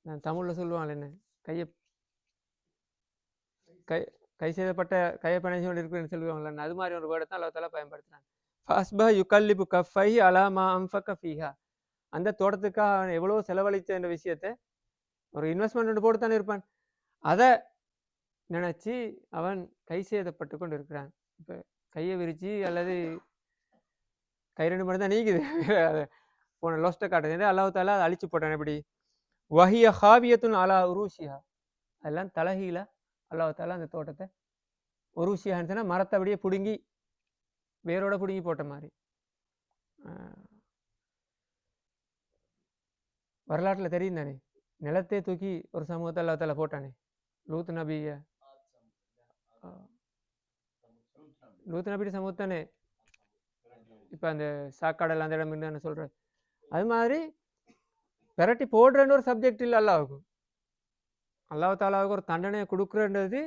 நான் தமிழில் சொல்லுவாங்க என்ன, கை செய்தப்பட்ட கையை பிணைச்சு கொண்டு இருக்குன்னு சொல்லுவாங்கல்ல, அது மாதிரி ஒரு வேர்டை தான் அல்லாஹ் தஆலா பயன்படுத்துறாங்க. ஃபஅஸ்பஹ யுகல்லிபு கஃபைஹி அலா மா அன்ஃபக ஃபீஹா. அந்த தோட்டத்துக்காக அவன் எவ்வளோ செலவழித்த என்ற விஷயத்தை ஒரு இன்வெஸ்ட்மெண்ட் போட்டு தானே இருப்பான். அதை நினச்சி அவன் கை சேதப்பட்டு கொண்டு இருக்கிறான். இப்போ கையை விரித்து அல்லது கை ரெண்டு மட்டும் தான் நீக்குது, போன லோஸ்ட்டை காட்டுது. அல்லாஹ் தஆலா அதை அழிச்சு போட்டான். எப்படி வஹிய ஹாவியத்துன் அலா உருஷியா, அதெல்லாம் தலகீழ அல்லாஹ் தஆலா அந்த தோட்டத்தை உருஷியான்னு சொன்னால் மரத்தை அப்படியே பிடுங்கி வேரோட பிடுங்கி போட்ட மாதிரி. வரலாற்றில் தெரியும் தானே, நிலத்தை தூக்கி ஒரு சமூகத்தை அல்லா தாலா போட்டானே, லூத் நபிய லூத் நபியோட சமூகத்தானே இப்போ அந்த சாக்காடல் அந்த இடம் என்ன சொல்கிறேன். அது மாதிரி விரட்டி போடுறன்னு ஒரு சப்ஜெக்ட் இல்லை அல்லாவுக்கு. அல்லாஹ் தாலாவுக்கு ஒரு தண்டனையை கொடுக்குறன்றது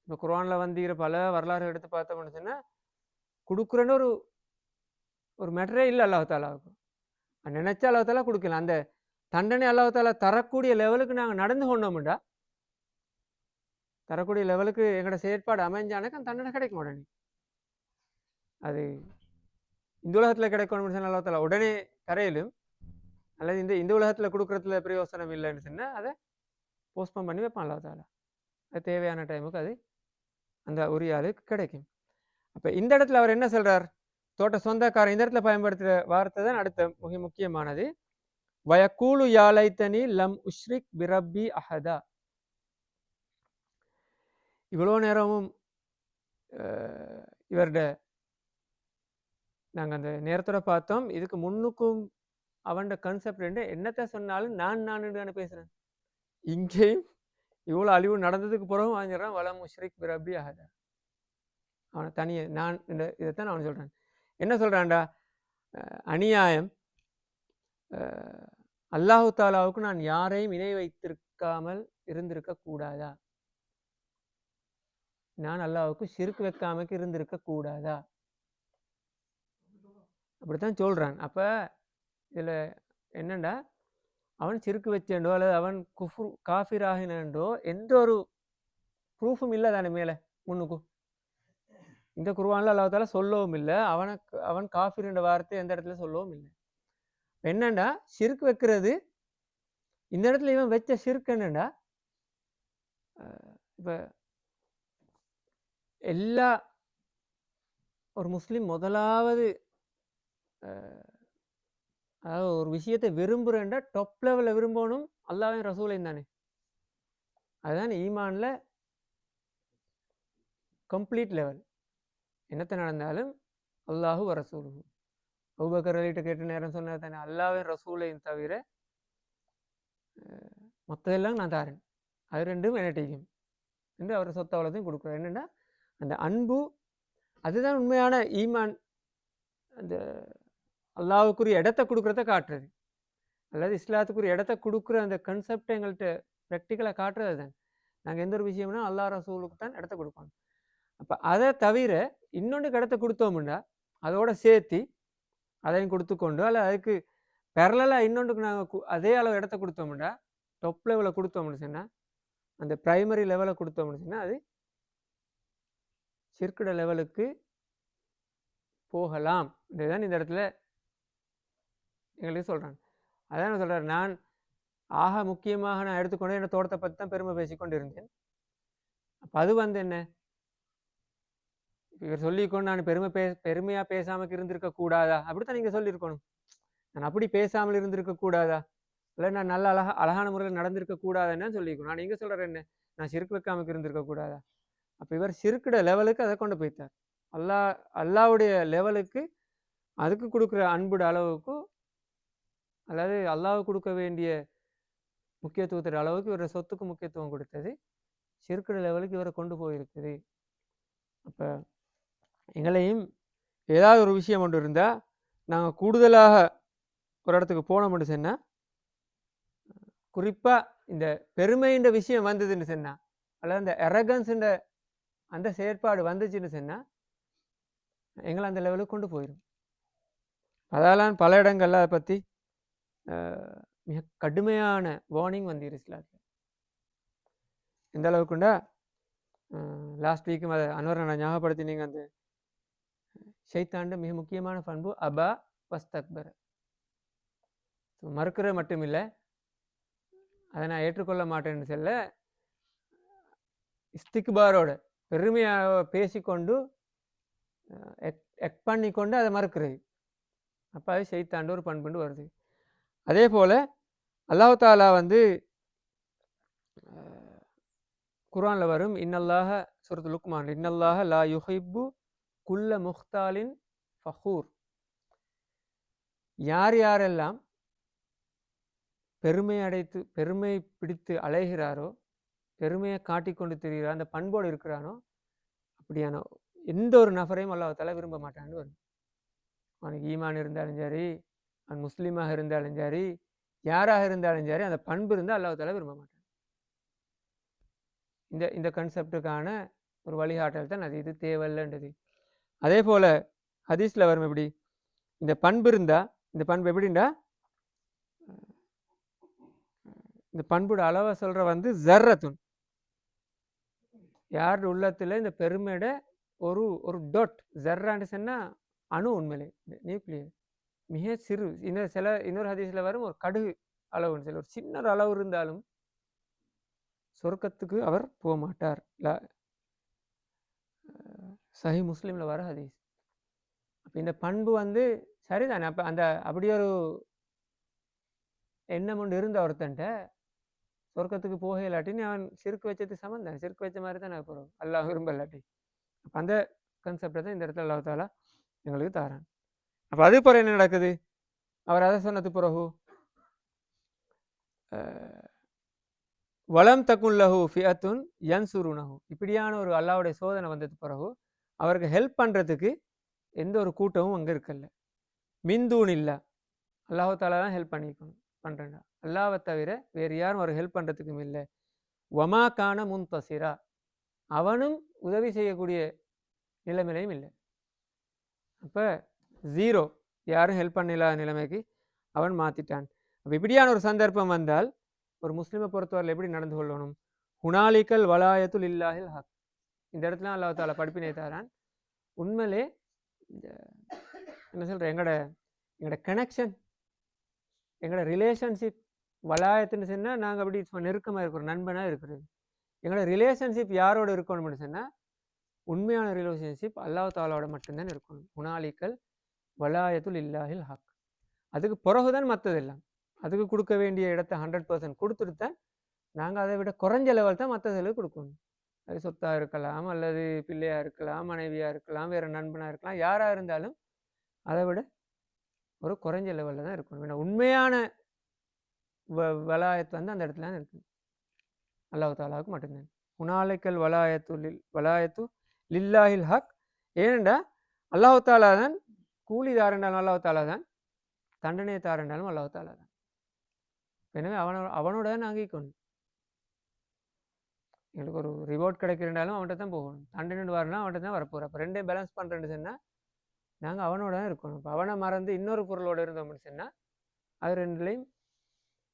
இப்போ குர்ஆனில் வந்திருக்கிற பல வரலாறு எடுத்து பார்த்தோம்னு சொன்னால் கொடுக்குறன்னு ஒரு ஒரு மேட்டரே இல்லை அல்லாஹ் தாலாவுக்கு. நினைச்சா அல்லாஹ் தாலா கொடுக்கலாம். அந்த தண்டனை அல்லாஹ் தாலா தரக்கூடிய லெவலுக்கு நாங்கள் நடந்து கொண்டோம்டா, தரக்கூடிய லெவலுக்கு எங்களோட செயற்பாடு அமைஞ்சானக்கு அந்த தண்டனை கிடைக்க உடனே. அது இந்த உலகத்தில் கிடைக்கணும்னு சொன்னால் அல்லாஹ் தாலா உடனே தரையிலும், அல்லது இந்த உலகத்தில் கொடுக்குறதுல பிரயோசனம் இல்லைன்னு சொன்னால் அதை போஸ்ட்போன் பண்ணி வைப்பான் அல்லாஹ் தாலா. அது தேவையான டைமுக்கு அது அந்த உரிய ஆளுக்கு கிடைக்கும். அப்போ இந்த இடத்துல அவர் என்ன சொல்றார், தோட்ட சொந்தக்காரன் இந்த இடத்துல பயன்படுத்துகிற வார்த்தை தான் அடுத்த மிக முக்கியமானது. வயக்கூலு யாலைத்தனி லம் உஷ்ரிக் பிரப்பி அஹதா. இவ்வளோ நேரமும் இவருடைய நாங்கள் அந்த நேரத்தோட பார்த்தோம். இதுக்கு முன்னுக்கும் அவனோட கான்செப்ட் என்னத்தை சொன்னாலும் நான் தானே பேசுகிறேன். இங்கேயும் இவ்வளோ அழிவு நடந்ததுக்கு பிறகும் வாங்கிடுறான் வலம் முஷ்ரிக் பிரப்பி அஹதா. அவனை தனியே நான் இந்த இதைத்தான் அவன் சொல்கிறான். என்ன சொல்கிறான்டா, அநியாயம், அல்லாஹு தாலாவுக்கு நான் யாரையும் இணை வைத்திருக்காமல் இருந்திருக்க கூடாதா, நான் அல்லாஹுக்கு ஷிர்க் வைக்காமக்கு இருந்திருக்க கூடாதா, அப்படித்தான் சொல்கிறான். அப்போ இதில் என்னண்டா, அவன் சிறுக்கு வச்சேண்டோ அல்லது அவன் காஃபிர் ஆகினோ எந்த ஒரு ப்ரூஃபும் இல்லை தானே மேலே முன்னுக்கும். இந்த குர்ஆனில் அல்லாஹ் தாலா சொல்லவும் இல்லை, அவன் காஃபிர் என்ற வார்த்தை எந்த இடத்துல சொல்லவும் இல்லை. என்னண்டா ஷிர்க் வைக்கிறது, இந்த இடத்துல இவன் வச்ச ஷிர்க் என்னண்டா, இப்போ எல்லா ஒரு முஸ்லீம் முதலாவது அதாவது ஒரு விஷயத்தை விரும்புகிறேன்டா டாப் லெவலில் விரும்பணும் அல்லாஹ்வையும் ரசூலையும் தானே. அதுதான் ஈமான்ல கம்ப்ளீட் லெவல். என்னத்தை நடந்தாலும் அல்லாஹு ரசூலுஹு. அபூபக்கர் ரலிட்ட கேட்ட நேரம் சொன்னது தானே, அல்லாஹ்வையும் ரசூலையும் தவிர மற்றதெல்லாம் நான் தாரேன், அது ரெண்டும் என்னட்டிக்கும் என்று அவர் சொத்த அவ்வளோத்தையும் கொடுக்குறார். என்னென்னா அந்த அன்பு, அதுதான் உண்மையான ஈமான். அந்த அல்லாஹ்வுக்குரிய இடத்தை கொடுக்குறத காட்டுறது, அல்லது இஸ்லாத்துக்குரிய இடத்த கொடுக்குற அந்த கன்செப்டை எங்கள்கிட்ட ப்ராக்டிக்கலாக காட்டுறது தான். நாங்கள் எந்த ஒரு விஷயம்னா அல்லாஹ் ரசூலுக்கு தான் இடத்த கொடுப்போம். அப்போ அதை தவிர இன்னொன்று இடத்த கொடுத்தோம்னா அதோட சேர்த்து அதையும் கொடுத்து கொண்டு, அல்ல அதுக்கு பேரலாக இன்னொன்றுக்கு நாங்கள் அதே அளவு இடத்த கொடுத்தோம்னா, டாப் லெவலில் கொடுத்தோம்னு சொன்னால், அந்த ப்ரைமரி லெவலில் கொடுத்தோம்னு சொன்னால் அது ஷிர்க்குட லெவலுக்கு போகலாம். இதுதான் இந்த இடத்துல எங்களுக்கு சொல்கிறான். அதான் சொல்கிறார், நான் ஆக முக்கியமாக நான் எடுத்துக்கொண்டு என்னோட தோட்டத்தை பற்றி தான் பெருமை பேசிக்கொண்டு இருந்தேன். அப்போ அது என்ன, இவர் சொல்லிக்கொண்டு நான் பெருமையாக பேசாமல் இருந்திருக்க கூடாதா, அப்படித்தான் நீங்கள் சொல்லியிருக்கணும். நான் அப்படி பேசாமல் இருந்திருக்க கூடாதா, இல்லை நான் நல்ல அழகான முறையில் நடந்திருக்க கூடாதுன்னு சொல்லிக்கணும். நான் நீங்கள் சொல்கிறேன் என்ன, நான் ஷிர்க் வைக்காமல் இருந்திருக்க கூடாதா. அப்போ இவர் ஷிர்க்குட லெவலுக்கு அதை கொண்டு போய்த்தார். அல்லாவுடைய லெவலுக்கு அதுக்கு கொடுக்குற அன்புட அளவுக்கு, அல்லது அல்லாஹ் கொடுக்க வேண்டிய முக்கியத்துவத்தின் அளவுக்கு இவர சொத்துக்கு முக்கியத்துவம் கொடுத்தது ஷிர்க்குட லெவலுக்கு இவரை கொண்டு போயிருக்குது. அப்போ எங்களையும் ஏதாவது ஒரு விஷயம் ஒன்று இருந்தால் நாங்கள் கூடுதலாக ஒரு இடத்துக்கு போனோம்னு சொன்னால், குறிப்பாக இந்த பெருமைன்ற விஷயம் வந்ததுன்னு சொன்னால், அல்லது அந்த அரகன்ஸுன்ற அந்த செயற்பாடு வந்துச்சுன்னு சொன்னால் எங்களை அந்த லெவலுக்கு கொண்டு போயிடும். அதெல்லாம் பல இடங்கள்ல அதை பற்றி மிக கடுமையான வார்னிங் வந்து இஸ்லாத்தில். எந்த அளவுக்குண்டா, லாஸ்ட் வீக்கும் அதை அன்வரை நான் ஞாபகப்படுத்தினீங்க. அந்த ஷைத்தாண்ட மிக முக்கியமான பண்பு அபா வஸ்தக்பர, மறுக்கிற மட்டும் இல்லை, அதை நான் ஏற்றுக்கொள்ள மாட்டேன்னு சொல்ல, இஸ்திக்பாரோட பெருமையாக பேசிக்கொண்டு எக் பண்ணிக்கொண்டு அதை மறுக்கிறது. அப்போ அது ஷைத்தாண்ட ஒரு பண்புண்டு வருது. அதே போல் அல்லாஹ் தாலா குர்ஆனில் வரும், இன்னல்லாஹ சூரத்துல் லுக்மான், இன்னல்லாஹ லா யுஹிப்பு குல்ல முஹ்தாலின் ஃபஹூர். யார் யாரெல்லாம் பெருமை பிடித்து அலைகிறாரோ, பெருமையை காட்டிக்கொண்டு திரிகிறார், அந்த பண்போடு இருக்கிறானோ, அப்படியான எந்த ஒரு நபரையும் அல்லாஹ் தஆலா விரும்ப மாட்டான்னு வரும். அவனுக்கு ஈமான் இருந்தாலும் சரி, அவன் முஸ்லீமாக இருந்தாலும் சரி, யாராக இருந்தாலும் சரி, அந்த பண்பு இருந்தால் அல்லாஹ் தஆலா விரும்ப மாட்டான். இந்த கன்செப்டுக்கான ஒரு வழிகாட்டல் தான் அது. இது தேவையில்லைன்றது. அதே போல ஹதீஸ்ல வரும் எப்படி, இந்த பண்பு இருந்தா, இந்த பண்பு எப்படின்னா, இந்த பண்போட அளவை சொல்ற வந்து ஜர்ரத்துன், யார் உள்ளத்துல இந்த பெருமையோட ஒரு ஒரு டொட், ஜர்ரான்னு சொன்னா அணு, உண்மையிலே நியூக்ளியர், மிக சிறு. இன்னொரு ஹதீஸ்ல வரும் ஒரு கடுகு அளவுன்னு சொல்லி, ஒரு சின்ன ஒரு அளவு இருந்தாலும் சொர்க்கத்துக்கு அவர் போக மாட்டார். சஹி முஸ்லீம்ல வர ஹதீஸ். அப்போ இந்த பண்பு வந்து சரிதானே. அப்போ அந்த அப்படி ஒரு எண்ணம் ஒன்று இருந்த ஒருத்தன்ட்ட சொர்க்கத்துக்கு போக இல்லாட்டின்னு அவன் சிறுக்கு வச்சது சமம் தான், சிறுக்கு வச்ச மாதிரி தான் போகிறோம், அல்லாஹ் விரும்ப இல்லாட்டி. அப்போ அந்த கான்செப்டை தான் இந்த இடத்துல அல்லாஹ் தாலா எங்களுக்கு தாரான். அப்போ அது பிறகு என்ன நடக்குது, அவர் அதை சொன்னது பிறகு வலம் தக்குல்லஹு ஃபியத்துன் யன்சுருனஹு, இப்படியான ஒரு அல்லாஹ்வுடைய சோதனை வந்தது பிறகு அவருக்கு ஹெல்ப் பண்ணுறதுக்கு எந்த ஒரு கூட்டமும் அங்கே இருக்கல. மிந்தூன் இல்லா, அல்லாஹு தாலா தான் ஹெல்ப் பண்ணிக்கணும் பண்ணுறேன்டா, அல்லாவை தவிர வேறு யாரும் அவர் ஹெல்ப் பண்ணுறதுக்கும் இல்லை. வமா கான முன்தசிரா, அவனும் உதவி செய்யக்கூடிய நிலைமையிலையும் இல்லை. அப்போ ஜீரோ, யாரும் ஹெல்ப் பண்ணில்லாத நிலைமைக்கு அவன் மாற்றிட்டான். அப்போ இப்படியான ஒரு சந்தர்ப்பம் வந்தால் ஒரு முஸ்லீமை பொறுத்தவரையில் எப்படி நடந்து கொள்ளணும், ஹுனாலிக்கல் வலாயத்துல் இல்லாஹில் ஹக், இந்த இடத்துல அல்லாஹ் தாலா படிப்பினை தாரான். உண்மையிலே இந்த என்ன சொல்கிற, எங்களோட கனெக்ஷன், எங்களோட ரிலேஷன்ஷிப், வலாயத்துன்னு சொன்னால் நாங்கள் அப்படி நெருக்கமாக இருக்கிறோம், நண்பனாக இருக்கிறது. எங்களோட ரிலேஷன்ஷிப் யாரோட இருக்கணும்னு சொன்னால் உண்மையான ரிலேஷன்ஷிப் அல்லாஹ் தாலாவோட மட்டும்தான் இருக்கணும். ஹுனாலிக்கல் வலாயத்துல் இல்லாஹில் ஹக், அதுக்கு பிறகுதான் மற்றதெல்லாம். அதுக்கு கொடுக்க வேண்டிய இடத்த 100% கொடுத்துட்டு தான் நாங்கள் அதை விட குறைஞ்ச லெவல் தான் மற்றதுக்கு கொடுக்கணும். அது சொத்தாக இருக்கலாம், அல்லது பிள்ளையாக இருக்கலாம், மனைவியாக இருக்கலாம், வேறு நண்பனாக இருக்கலாம், யாராக இருந்தாலும் அதை விட ஒரு குறைஞ்ச லெவலில் தான் இருக்கணும். ஏன்னா உண்மையான வலாயத்து வந்து அந்த இடத்துல தான் இருக்குது, அல்லாஹ் தாலாவுக்கு மட்டும்தான். ஹுனாலிக்கல் வலாயத்து லில்லாஹில் ஹக், ஏனெண்டா அல்லாஹ் தாலா தான் கூலி தாரண்டாலும் அல்லாஹ் தாலா தான், தண்டனை தாரண்டாலும் அல்லாஹ் தாலா தான். எனவே அவனோட தான் நாங்கள் ஈக்கணும். எங்களுக்கு ஒரு ரிவார்ட் கிடைக்கிறனாலும் அவன்கிட்ட தான் போகணும், தண்டனை வரனா அவன்கிட்ட தான் வரப்போகிறோம். அப்போ ரெண்டையும் பேலன்ஸ் பண்ணுறேன்னு சொன்னால் நாங்கள் அவனோட தான் இருக்கணும். இப்போ அவனை மறந்து இன்னொரு பொருளோடு இருந்தோம்னு சொன்னால் அது ரெண்டுலேயும்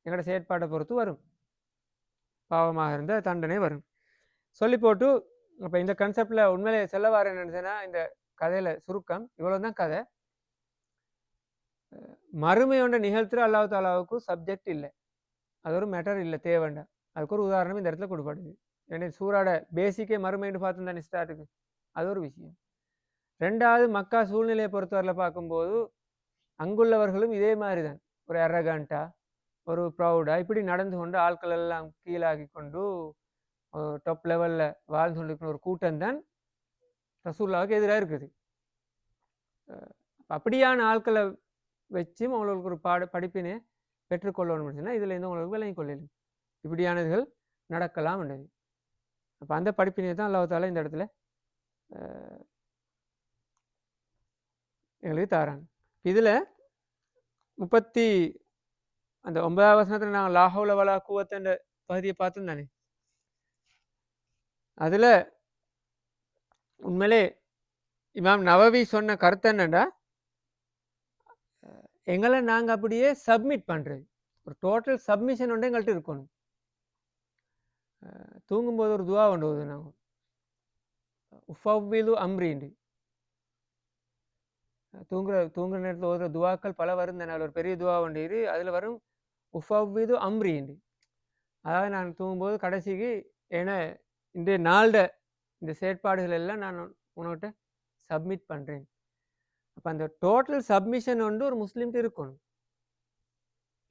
எங்களோட செயற்பாட்டை பொறுத்து வரும், பாவமாக இருந்தால் தண்டனை வரும் சொல்லி போட்டு. அப்போ இந்த கன்செப்டில் உண்மையிலே செல்ல வர என்னன்னு சொன்னால், இந்த கதையில் சுருக்கம் இவ்வளோ தான் கதை. மறுமையோட நிகழ்த்துற அல்லாஹ் தாலாவுக்கு சப்ஜெக்ட் இல்லை, அது ஒரு மேட்டர் இல்லை, தேவைண்டா. அதுக்கு ஒரு உதாரணம் இந்த இடத்துல கொடுப்படுது. ஏன்னா சூறாட பேசிக்கே மறுமைன்னு பார்த்து தான் ஸ்டார்ட்டுக்கு, அது ஒரு விஷயம். ரெண்டாவது, மக்கா சூழ்நிலையை பொறுத்தவரையில் பார்க்கும்போது அங்குள்ளவர்களும் இதே மாதிரி தான், ஒரு அரகண்டா, ஒரு ப்ரௌடாக இப்படி நடந்து கொண்டு ஆட்கள் எல்லாம் கீழாகி கொண்டு டாப் லெவலில் வாழ்ந்து கொண்டிருக்கிற ஒரு கூட்டம் தான் ரசூலுல்லாஹ்வுக்கு எதிராக இருக்குது. அப்படியான ஆட்களை வச்சும் அவங்களுக்கு ஒரு படிப்பினை பெற்றுக்கொள்ளணும் சொன்னால் இதில் இருந்து உங்களுக்கு விளங்கி கொள்ளணும், இப்படியானதுகள் நடக்கலாம் என்றது. அப்போ அந்த படிப்பினை தான் அல்லாஹ் தாலா இந்த இடத்துல எங்களுக்கு தாராங்க. இதில் 9வது வசனத்தில் நாங்கள் லா ஹவ்ல வலா குவத்தன்ற பகுதியை பார்த்தோம் தானே. அதில் உண்மையிலே இமாம் நவவி சொன்ன கருத்து என்னண்டா, எங்களை நாங்கள் அப்படியே சப்மிட் பண்ணுறது, ஒரு டோட்டல் சப்மிஷன் ஒன்று எங்கள்கிட்ட இருக்கணும். தூங்கும்போது ஒரு துவா ஒன்று போகுது, நாங்கள் உஃபவ்விலு அம்ரின்னு தூங்குற நேரத்தில் ஓதுற துவாக்கள் பல வரும் தானே. ஒரு பெரிய துவா ஒன்று இது, அதில் வரும் உஃபவ்விது அம்ரின்னு. அதாவது நான் தூங்கும்போது கடைசிக்கு ஏன்னா இந்த நாளோட இந்த செயற்பாடுகள் எல்லாம் நான் உனக்கிட்ட சப்மிட் பண்ணுறேன். அப்போ அந்த டோட்டல் சப்மிஷன் வந்து ஒரு முஸ்லீம்கிட்ட இருக்கணும்.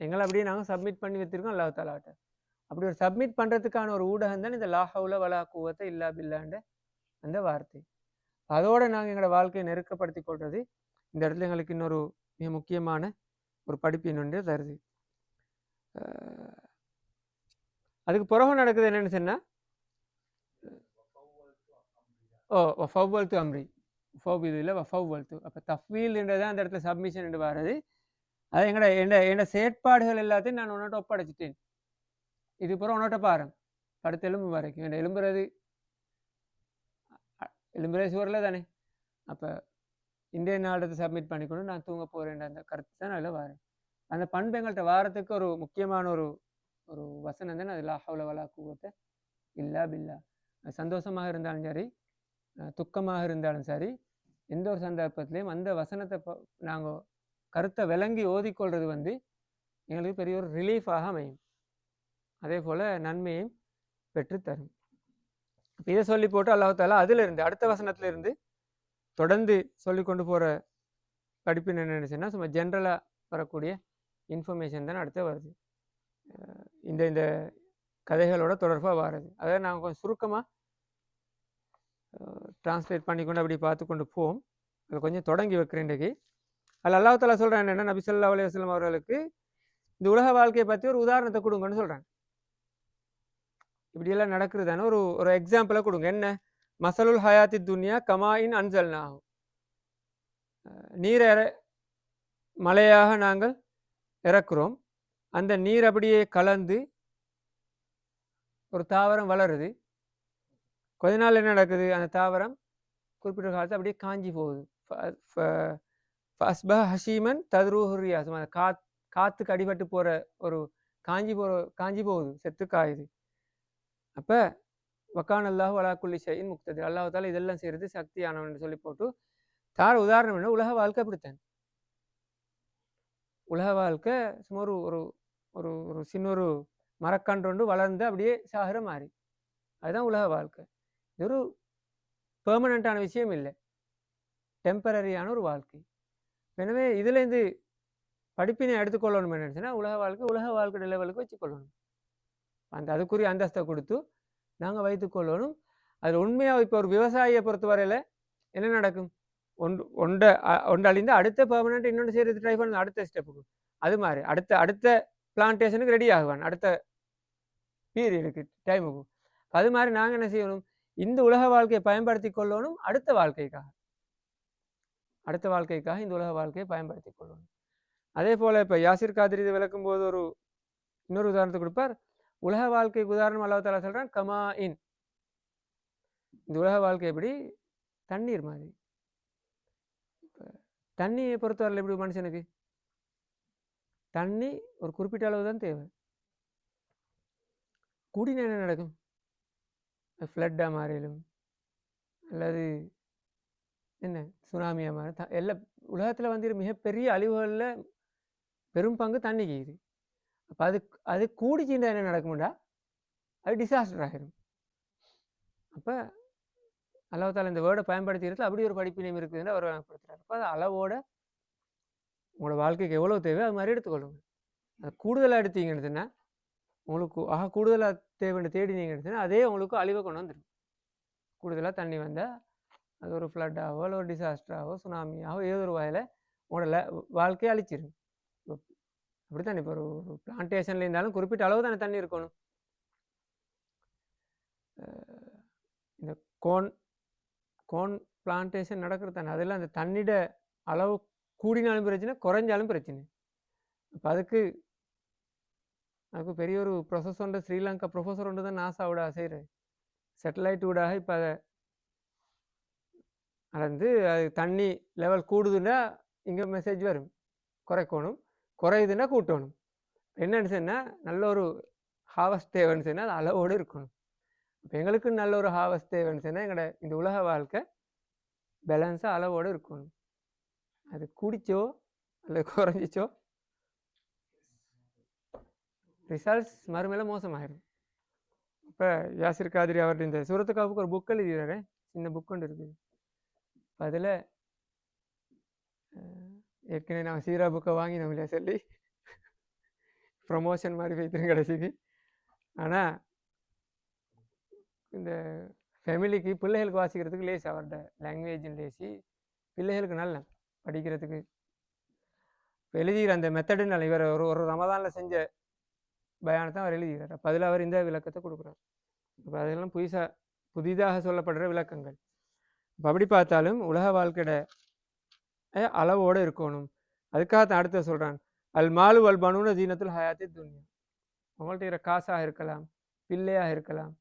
எங்களை அப்படியே நாங்கள் சப்மிட் பண்ணி வச்சுருக்கோம் அல்லாஹ் தாலாட்ட. அப்படி ஒரு சப்மிட் பண்ணுறதுக்கான ஒரு ஊடகம் தான் இந்த லா ஹவ்ல வலா குவத்த இல்லா பில்லாண்ட அந்த வார்த்தை. அதோடு நாங்கள் எங்களோட வாழ்க்கையை நெருக்கப்படுத்தி கொள்வது இந்த இடத்துல எங்களுக்கு இன்னொரு மிக முக்கியமான ஒரு படிப்பின் ஒன்று தருது. அதுக்கு பிறகு நடக்குது என்னன்னு சொன்னால் ஃபவ்வல் து அம்ரி ஃபவ் இது இல்லை ஃபவ்வல் து. அப்போ தஃவீல்ன்றது அந்த இடத்துல சப்மிஷன் வர்றது. அது என்னோட செயற்பாடுகள் எல்லாத்தையும் நான் உன்னோட்ட ஒப்படைச்சிட்டேன். இது பிறகு உன்னோட்ட பாரம் அடுத்த எலும்பு வரைக்கும் என்ன எலும்புறது சுவரில் தானே. அப்போ இந்திய நாடத்தை சப்மிட் பண்ணிக்கொண்டு நான் தூங்க போகிறேன் அந்த கருத்து தான் அதில் வரேன். அந்த பண்பு எங்கள்கிட்ட வாரத்துக்கு ஒரு முக்கியமான ஒரு வசனம் தானே. அது லா ஹவ்ல வலா குவத்த இல்லா பில்லா. சந்தோஷமாக இருந்தாலும் சரி, துக்கமாக இருந்தாலும் சரி, எந்த ஒரு சந்தர்ப்பத்திலையும் அந்த வசனத்தை நாங்கள் கருத்தை விளங்கி ஓதிக்கொள்வது எங்களுக்கு பெரிய ஒரு ரிலீஃபாக அமையும். அதே போல் நன்மையும் பெற்றுத்தரும். இதை சொல்லி போட்டு அல்லாஹ் தாலா அதிலிருந்து அடுத்த வசனத்திலிருந்து தொடர்ந்து சொல்லி கொண்டு போகிற படிப்பின் என்னென்னு சும்மா ஜென்ரலாக வரக்கூடிய இன்ஃபர்மேஷன் தானே அடுத்த வருது. இந்த இந்த கதைகளோட தொடர்பாக வர்றது. அதை நாங்கள் கொஞ்சம் சுருக்கமாக டிரான்ஸ்லேட் பண்ணிக்கொண்டு அப்படி பார்த்து கொண்டு போவோம். அதை கொஞ்சம் தொடங்கி வைக்கிறேன் இன்றைக்கு. அதில் அல்லாஹ் தாலா சொல்கிறேன் என்னென்னா, நபி ஸல்லல்லாஹு அலைஹி வஸல்லம் அவர்களுக்கு இந்த உலக வாழ்க்கையை பற்றி ஒரு உதாரணத்தை கொடுங்கன்னு சொல்கிறாங்க. இப்படியெல்லாம் நடக்குது தானே. ஒரு எக்ஸாம்பிளை கொடுங்க. என்ன? மசலுல் ஹயாத்தி துன்யா கமாயின் அன்சல்னாஹு. நீரை மழையாக நாங்கள் இறக்குறோம். அந்த நீர் அப்படியே கலந்து ஒரு தாவரம் வளருது. கொஞ்ச நாள் என்ன நடக்குது? அந்த தாவரம் குறிப்பிட்ட காலத்தை அப்படியே காஞ்சி போகுது. ஹஷீமன் தத்ரூஹுரியாஸ். காத்துக்கு அடிபட்டு போகிற ஒரு காஞ்சி போகுது, செத்து காயுது. அப்போ வக்கான் அல்லாஹு அலா குல்லி ஷைஇன் முக்ததிர். அல்லாஹ் தாலா இதெல்லாம் செய்கிறது சக்தியானவன் சொல்லி போட்டு தார உதாரணம் என்ன? உலக வாழ்க்கை அப்படித்தான். உலக வாழ்க்கை சும்மா ஒரு ஒரு ஒரு சின்ன ஒரு மரக்கன்று வளர்ந்து அப்படியே சாகிற மாதிரி. அதுதான் உலக வாழ்க்கை. இது ஒரு பெர்மனண்ட்டான விஷயம் இல்லை, டெம்பரரியான ஒரு வாழ்க்கை. எனவே இதுலேருந்து படிப்பினை எடுத்துக்கொள்ளணும் என்னச்சுன்னா, உலக வாழ்க்கை லெவலுக்கு வச்சுக்கொள்ளணும். அதுக்குரிய அந்தஸ்தை கொடுத்து நாங்கள் வைத்துக்கொள்ளணும். அதில் உண்மையாக இப்போ ஒரு விவசாயியை பொறுத்தவரையில் என்ன நடக்கும்? ஒன்றழிந்து அடுத்த பெர்மனண்ட் இன்னொன்று செய்யறது ட்ரை பண்ணணும் அடுத்த ஸ்டெப்புக்கு. அது மாதிரி அடுத்த பிளான்டேஷனுக்கு ரெடி ஆகுவான் அடுத்த பீரியடுக்கு டைமுக்கு. அது மாதிரி நாங்கள் என்ன செய்யணும்? இந்த உலக வாழ்க்கையை பயன்படுத்தி கொள்ளணும் அடுத்த வாழ்க்கைக்காக இந்த உலக வாழ்க்கையை பயன்படுத்தி கொள்ளணும். அதே போல் இப்போ யாசிர் காதிரி இதை விளக்கும் போது இன்னொரு உதாரணத்தை கொடுப்பார். உலக வாழ்க்கைக்கு உதாரணம் அல்லாஹ் தஆலா சொல்கிறான் கமா இன். இந்த உலக வாழ்க்கை எப்படி? தண்ணீர் மாதிரி. தண்ணியை பொறுத்தவரையில் எப்படி? மனுஷனுக்கு தண்ணி ஒரு குறிப்பிட்ட அளவு தான் தேவை. கூடின என்ன நடக்கும்? ஃப்ளட்டாக மாறிடும் அல்லது என்ன சுனாமியாக மாறி எல்லா உலகத்தில் மிகப்பெரிய அழிவுகளில் பெரும் பங்கு தண்ணிக்கு இது. அப்போ அது கூடிச்சுட்டா என்ன நடக்கும்டா? அது டிசாஸ்டர் ஆகிடும். அப்போ அல்லாஹ் தஆலா இந்த வேர்டை பயன்படுத்திக்கிறது அப்படி ஒரு படிப்பினையும் இருக்குதுன்னு அவர் பயன்படுத்துகிறார். அப்போ அது அளவோட உங்களோட வாழ்க்கைக்கு எவ்வளோ தேவை அது மாதிரி எடுத்துக்கொள்ளுங்க. அது கூடுதலாக எடுத்தீங்கன்னு சொன்னால் உங்களுக்கு கூடுதலாக தேவைன்னு தேடினீங்கன்னு எடுத்தீங்கன்னா அதே உங்களுக்கு அழிவை கொண்டு வந்துடும். கூடுதலாக தண்ணி வந்தால் அது ஒரு ஃப்ளட்டாகவோ இல்லை ஒரு டிசாஸ்டராகவோ சுனாமியாகவோ ஏதோ ஒரு வகையில் உங்களோட வாழ்க்கையை அழிச்சிடும். அப்படி தானே இப்போ ஒரு பிளான்டேஷனில் இருந்தாலும் குறிப்பிட்ட அளவு தானே தண்ணி இருக்கணும். இந்த கோன் பிளான்டேஷன் நடக்கிறது தானே, அதெல்லாம் அந்த தண்ணியோட அளவு கூடினாலும் பிரச்சனை, குறைஞ்சாலும் பிரச்சனை. இப்போ அதுக்கு பெரிய ஒரு ப்ரொசஸ் ஒன்று ஸ்ரீலங்கா ப்ரொஃபஸர் ஒன்று தான் நாசாவோட செய்கிறது. சேட்டலைட் ஊடாக இப்போ அதை அது தண்ணி லெவல் கூடுதுன்னா இங்கே மெசேஜ் வரும், குறைக்கணும். குறையுதுன்னா கூட்டணும். என்னன்னு சொன்னால் நல்ல ஒரு ஹார்வஸ்ட் தேவைன்னு சொன்னால் அது அளவோடு இருக்கணும். இப்போ எங்களுக்கு நல்ல ஒரு ஹார்வஸ்ட் தேவைன்னு சொன்னால் எங்களோட இந்த உலக வாழ்க்கை பேலன்ஸாக அளவோடு இருக்கணும். அது கூடிச்சோ அல்லது குறைஞ்சிச்சோ ரிசல்ட்ஸ் மறுமையில மோசமாயிடும். இப்போ யாசிர் காதிரி அவர்கிட்ட இந்த சூரத்து காஃபுக்கு ஒரு புக் எழுதிடுறாரு, சின்ன புக் ஒன்று இருக்குது. அதில் ஏற்கனவே நான் சீரா புக்கை வாங்கினோம் இல்லையா சொல்லி ப்ரமோஷன் மாதிரி வைத்திருங்க கடைசிக்கு. ஆனால் இந்த ஃபேமிலிக்கு பிள்ளைகளுக்கு வாசிக்கிறதுக்கு லேசி, அவரோட லாங்குவேஜும் லேசி, பிள்ளைகளுக்கு நல்ல படிக்கிறதுக்கு எழுதிக்கிற அந்த மெத்தடுன்னு இவர் ஒரு ரமதானில் செஞ்ச பயானத்தை அவர் எழுதுகிறார். அப்போ அதில் அவர் இந்த விளக்கத்தை கொடுக்குறார். அப்போ அதெல்லாம் புதிதாக சொல்லப்படுற விளக்கங்கள். இப்போ அப்படி பார்த்தாலும் உலக வாழ்க்கையோட அளவோடு இருக்கணும். அதுக்காகத்தான் அடுத்த சொல்கிறான், அல் மாலு அல் பனூன ஜீனத்துல் ஹயாத்தி துன்யா. உங்கள்கிட்ட இருக்கிற காசாக இருக்கலாம், பிள்ளையாக இருக்கலாம்,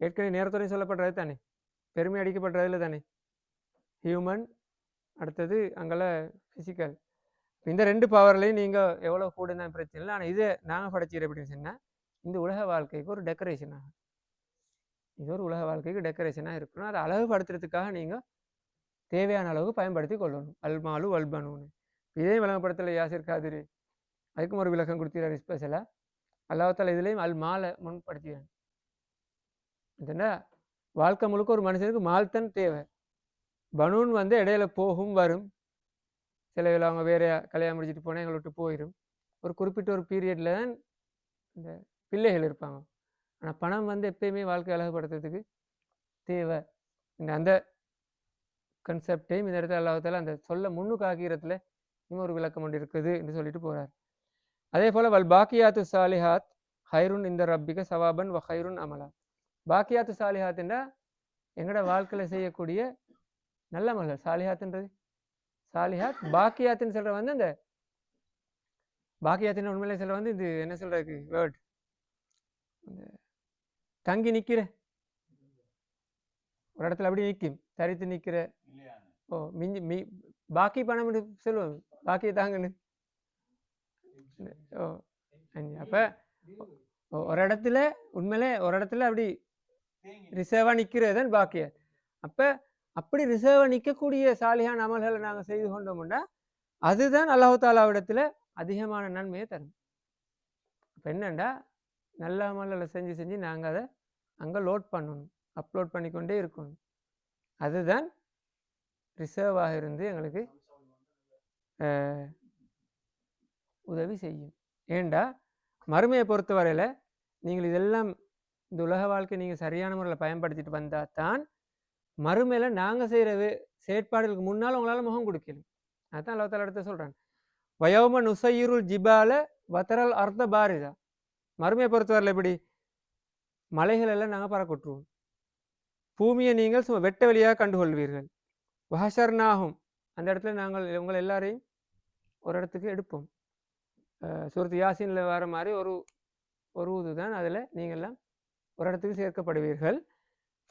ஏற்கனவே நேரத்துறையும் சொல்லப்படுறது தானே, பெருமை அடிக்கப்படுறதுல தானே, ஹியூமன், அடுத்தது அங்கே ஃபிசிக்கல். இந்த 2 பவர்லையும் நீங்கள் எவ்வளோ கூட தான் பிரச்சனை இல்லை. ஆனால் இதை நாங்கள் படைச்சிக்கிற அப்படின்னு சொன்னால் இந்த உலக வாழ்க்கைக்கு ஒரு டெக்கரேஷன் ஆகும். இது ஒரு உலக வாழ்க்கைக்கு டெக்கரேஷனாக இருக்கணும். அதை அழகுபடுத்துறதுக்காக நீங்கள் தேவையான அளவுக்கு பயன்படுத்தி கொள்ளணும். அல்மாலு அல்பனூன்னு இதையும் விளங்கப்படுத்தலை யாசிர் காதிரி. அதுக்கும் ஒரு விளக்கம் கொடுத்துறாரு ஸ்பெஷலாக. அல்லாஹ்தாலா இதுலேயும் அல் மாலை முன்படுத்திடுறாங்க. இதுன்னா வாழ்க்கை முழுக்க ஒரு மனுஷனுக்கு மால் தான் தேவை. பனூன் வந்து இடையில போகும் வரும். சில வேலை அவங்க வேற கல்யாணம் முடிச்சுட்டு போனால் எங்களை விட்டு போயிடும். ஒரு குறிப்பிட்ட ஒரு பீரியடில் தான் இந்த பிள்ளைகள் இருப்பாங்க. ஆனால் பணம் வந்து எப்பயுமே வாழ்க்கை அழகுபடுத்துறதுக்கு தேவை. அந்த கன்செப்டையும் இந்த இடத்துல அல்லாஹ்தாலா அந்த சொல்ல முன்னுக்கு ஆகிறதுல இன்னொரு விளக்கம் ஒன்று இருக்குது என்று சொல்லிட்டு போகிறார். அதே போல் வல் பாக்கியாத்து சாலிஹாத் ஹைருன் இந்த ரப்பிக சவாபன் வ ஹைருன் அமலா. பாக்கியாத்து சாலிஹாத்துன்றா எங்களோட வாழ்க்கையில் செய்யக்கூடிய நல்ல மலர் சாலிஹாத்துன்றது. சாலிஹாத் பாக்கியாத்துன்னு சொல்கிற வந்து அந்த பாக்கியாத்தின் உண்மையிலே சொல்கிற வந்து இது என்ன சொல்கிறதுக்கு வேர்ட், தங்கி நிற்கிற ஒரு இடத்துல அப்படி நிற்கும், தரித்து நிற்கிற. ஓ மிஞ்சி பாக்கி பணம் சொல்லுவோம், பாக்கியை தாங்கன்னு. ஓ அப்போ ஒரு இடத்துல உண்மையிலே ஒரு இடத்துல அப்படி ரிசர்வாக நிற்கிறது தான் பாக்கிய. அப்போ அப்படி ரிசர்வாக நிற்கக்கூடிய சாலிஹான அமல்களை நாங்கள் செய்து கொண்டோம்னா அதுதான் அல்லாஹ் தாலாவிடத்தில் அதிகமான நன்மையை தரும். இப்போ என்னண்டா நல்ல அமல்களை செஞ்சு செஞ்சு நாங்கள் அதை அங்கே லோட் பண்ணணும், அப்லோட் பண்ணிக்கொண்டே இருக்கணும். அதுதான் ரிசர்வாக இருந்து எங்களுக்கு உதவி செய்யும். ஏண்டா மறுமையை பொறுத்தவரையில் நீங்கள் இதெல்லாம் இந்த உலக வாழ்க்கை நீங்கள் சரியான முறையில் பயன்படுத்திட்டு வந்தால் தான் மறுமையில் நாங்கள் செய்கிற செயற்பாடுகளுக்கு முன்னால் உங்களால் முகம் கொடுக்கணும். அதுதான் அல்லாஹ் தஆலா எடுத்து சொல்கிறான், வயோம நுசையிருள் ஜிபால வத்தரல் அர்த்த பாரிதா. மறுமையை பொறுத்தவரையில் எப்படி மலைகள் எல்லாம் நாங்கள் பறக்கொட்டுருவோம், பூமியை நீங்கள் சும்மா வெட்ட வெளியாக கண்டுகொள்வீர்கள். வஹஷர்னாகும், அந்த இடத்துல நாங்கள் உங்களை எல்லாரையும் ஒரு இடத்துக்கு எடுப்போம். சூரத் யாசீனில் வர மாதிரி ஒரு இதுதான், அதில் நீங்கள்லாம் ஒரு இடத்துக்கு சேர்க்கப்படுவீர்கள்.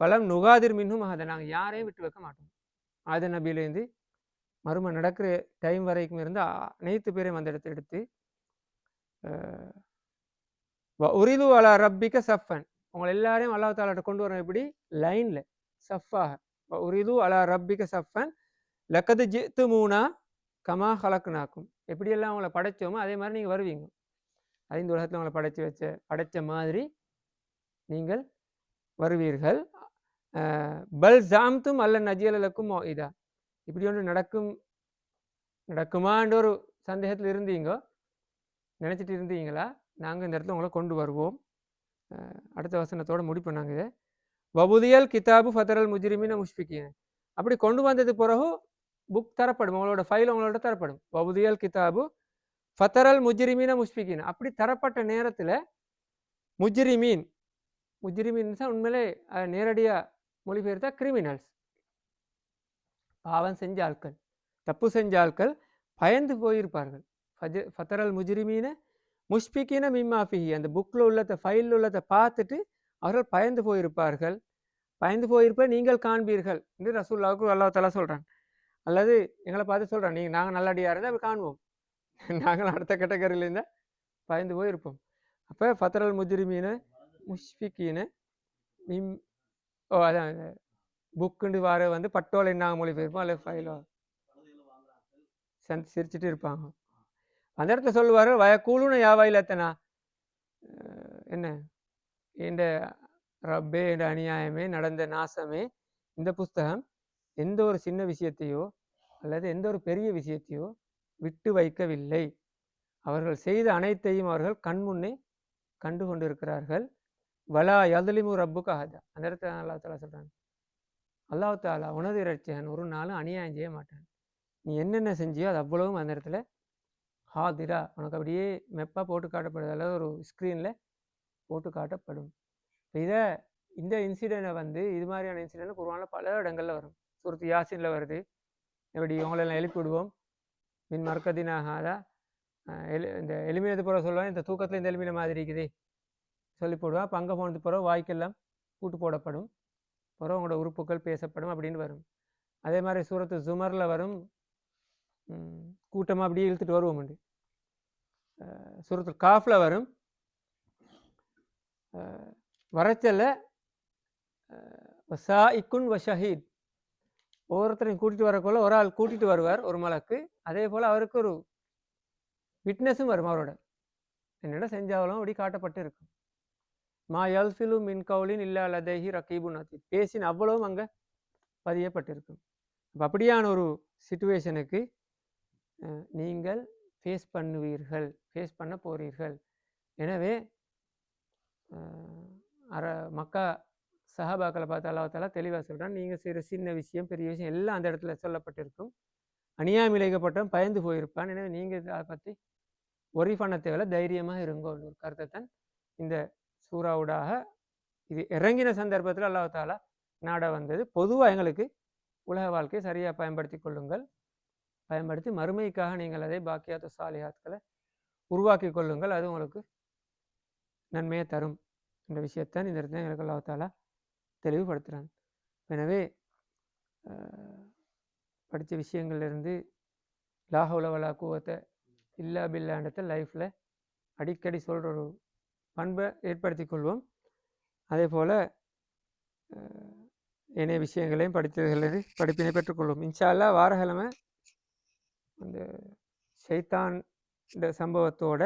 பலம் நுகாதிர் மின்னும் அதை நாங்கள் யாரையும் விட்டு வைக்க மாட்டோம். ஆத நபியிலேருந்து மறுமை நடக்கிற டைம் வரைக்கும் இருந்து அனைத்து பேரையும் அந்த இடத்த எடுத்து உரிது அலா ரப்பிக்க சஃபன், உங்களை எல்லாரையும் அல்லாஹ் தாலாட்ட கொண்டு வரோம். எப்படி லைனில் சஃபாக. உரிது அலா ரப்பிக்க சஃபன் லக்கது ஜித்து மூனா கமா ஹலக்குனாக்கும். எப்படியெல்லாம் அவங்கள படைச்சோமோ அதே மாதிரி நீங்கள் வருவீங்க. அது இந்த உலகத்தில் அவங்களை படைச்ச மாதிரி நீங்கள் வருவீர்கள். பல் ஜாம்தும் அல்ல நஜியலுக்கும் இதா, இப்படி ஒன்று நடக்குமான்ற ஒரு சந்தேகத்தில் இருந்தீங்க, நினச்சிட்டு இருந்தீங்களா? நாங்கள் இந்த இடத்துல உங்களை கொண்டு வருவோம். அடுத்த வசனத்தோடு முடிப்போம். இதை வபுதியல் கிதாபு ஃபதரல் முஜ்ரிமீன முஷ்பிகீன, அப்படி கொண்டு வந்தது பிறகு புக் தரப்படும், உங்களோட ஃபைல் உங்களோட தரப்படும். வபுதியல் கிதாபு ஃபதரல் முஜ்ரிமீன முஷ்பிகீன, அப்படி தரப்பட்ட நேரத்தில் முஜ்ரிமீன் உண்மையிலே நேரடியாக மொழிபெயர்த்தா கிரிமினல்ஸ், பாவம் செஞ்ச ஆட்கள், தப்பு செஞ்ச ஆட்கள் பயந்து போயிருப்பார்கள். ஃபதரல் முஜ்ரிமீன முஷ்பிகீன மிம்மாஃபிஹி, அந்த புக்கில் உள்ளதை ஃபைலில் உள்ளதை பார்த்துட்டு அவர்கள் பயந்து போயிருப்பார்கள். பயந்து போயிருப்ப நீங்கள் காண்பீர்கள் என்று ரசூலுல்லாஹ்வுக்கு அல்லாஹ் தஆலா சொல்கிறான். அல்லது எங்களை பார்த்து சொல்கிறான், நாங்கள் நல்லடியாக இருந்தால் அப்படி காணுவோம், நாங்கள் அடுத்த கேட்டகரியில் இருந்தால் பயந்து போயிருப்போம். அப்போ ஃபதரல் முஜ்ரிமீன முஷ்பிகீன மிம், அதான் புக்குண்டு வார வந்து பட்டோலை நாங்கள் மொழி போயிருப்போம், அல்லது ஃபைலோ சிரிச்சுட்டு இருப்பாங்க. அந்த இடத்துல சொல்லுவார், வயக்கூலுன யாவாயிலத்தனா, என்ன என்ற ரப்பே, என்ற அநியாயமே, நடந்த நாசமே, இந்த புஸ்தகம் எந்த ஒரு சின்ன விஷயத்தையோ அல்லது எந்த ஒரு பெரிய விஷயத்தையோ விட்டு வைக்கவில்லை. அவர்கள் செய்த அனைத்தையும் அவர்கள் கண்முன்னே கண்டு கொண்டிருக்கிறார்கள். வலா யதுலிமு ரப்புக அஹதா, அந்த இடத்துல அல்லாஹ் தாலா சொல்கிறான், அல்லாஹ் தாலா உனது இரட்சகன் ஒரு நாளும் அநியாயம் செய்ய மாட்டான். நீ என்னென்ன செஞ்சியோ அது அவ்வளவும் அந்த இடத்துல ஹாதிரா உனக்கு அப்படியே மெப்பாக போட்டு காட்டப்படுது, அல்லது ஒரு ஸ்க்ரீனில் போட்டு காட்டப்படும். இதை இந்த இன்சிடெண்ட்டை வந்து இது மாதிரியான இன்சிடென்ட் குர்ஆனில் பல இடங்களில் வரும். சூரத்து யாசினில் வருது, எப்படி இவங்களெல்லாம் எழுப்பி விடுவோம் மின் மர்க்கதினாகாதா, இந்த எலுமினது போகிற சொல்லுவாங்க, இந்த தூக்கத்தில் இந்த எலுமின மாதிரி இருக்குது சொல்லி போடுவான். அப்போ அங்கே போனது பிறகு வாய்க்கெல்லாம் கூட்டு போடப்படும், பிறகு உங்களோட உறுப்புகள் பேசப்படும் அப்படின்னு வரும். அதே மாதிரி சூரத்து ஜுமரில் வரும், கூட்டமாக அப்படியே இழுத்துட்டு வருவோம் உண்டு. சூரத்து காஃபில் வரும், வரச்சல்ல சாஇக்குன் வ ஷஹீத், ஒவ்வொருத்தரையும் கூட்டிகிட்டு வரக்குள்ள ஒரு ஆள் கூட்டிகிட்டு வருவார் ஒரு மலக்கு, அதே போல் அவருக்கு ஒரு விட்னஸும் வரும் அவரோட, என்னென்ன செஞ்சாலும் அப்படி காட்டப்பட்டு இருக்கும். மா யல்ஃபிலு மின் கவுலின் இல்லா லதைஹி ரகீபுன் அதீத், பேசின் அவ்வளவும் அங்கே பதியப்பட்டிருக்கும். இப்போ அப்படியான ஒரு சிச்சுவேஷனுக்கு நீங்கள் ஃபேஸ் பண்ண போகிறீர்கள். எனவே மக்கா சஹாபாக்களை பார்த்து அல்லாஹ் தஆலா தெளிவாக சொல்கிறான், நீங்கள் செய்கிற சின்ன விஷயம் பெரிய விஷயம் எல்லாம் அந்த இடத்துல சொல்லப்பட்டிருக்கும். அநியாயம் இழைக்கப்பட்டவன் பயந்து போயிருப்பான். எனவே நீங்கள் அதை பற்றி ஒரி பண்ண தேவையில்ல, தைரியமாக இருங்கோ ஒரு கருத்தை தான் இந்த சூறாவுடாக இது இறங்கின சந்தர்ப்பத்தில் அல்லாஹ் தஆலா நாட வந்தது. பொதுவாக எங்களுக்கு உலக வாழ்க்கையை சரியாக பயன்படுத்தி கொள்ளுங்கள், பயன்படுத்தி மறுமைக்காக நீங்கள் அதை பாக்கியாத்து சாலிஹாத்களை உருவாக்கி கொள்ளுங்கள், அது உங்களுக்கு நன்மையை தரும் என்ற விஷயத்தான் இந்த இடத்துல எங்களுக்கு அல்லாஹ் தஆலா தெளிவுபடுத்துகிறான். எனவே படித்த விஷயங்கள்லேருந்து லா ஹவுல வலா குவத்த இல்லா பில்லான்றதை லைஃப்பில் அடிக்கடி சொல்கிற ஒரு பண்பை ஏற்படுத்தி கொள்வோம். அதே போல் ஏனைய விஷயங்களையும் படிப்பினை பெற்றுக்கொள்வோம். இன்ஷா அல்லாஹ் வாரக்கிழமை அந்த ஷைத்தான் இந்த சம்பவத்தோட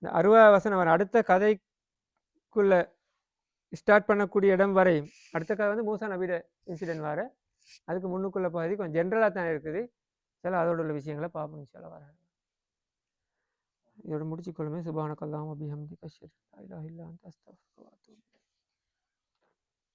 இந்த 60 வசனம் வர அடுத்த கதைக்குள்ள ஸ்டார்ட் பண்ணக்கூடிய இடம் வரையும், அடுத்த கதை வந்து மூசா நபியோட இன்சிடென்ட் வர, அதுக்கு முன்னுக்குள்ள பகுதி கொஞ்சம் ஜென்ரலாக தான் இருக்குது. சில அதோட உள்ள விஷயங்களை பார்ப்போம் இன்ஷா அல்லாஹ் வர. இதோட முடிச்சுக்கொள்ளுமே. சுப்ஹானக்கல்லாஹு வ பிஹம்திக அஷ்ஹது அல்லா இலாஹா இல்லா அன்த அஸ்தக்ஃபிருக வ அத்தூபு இலைக்.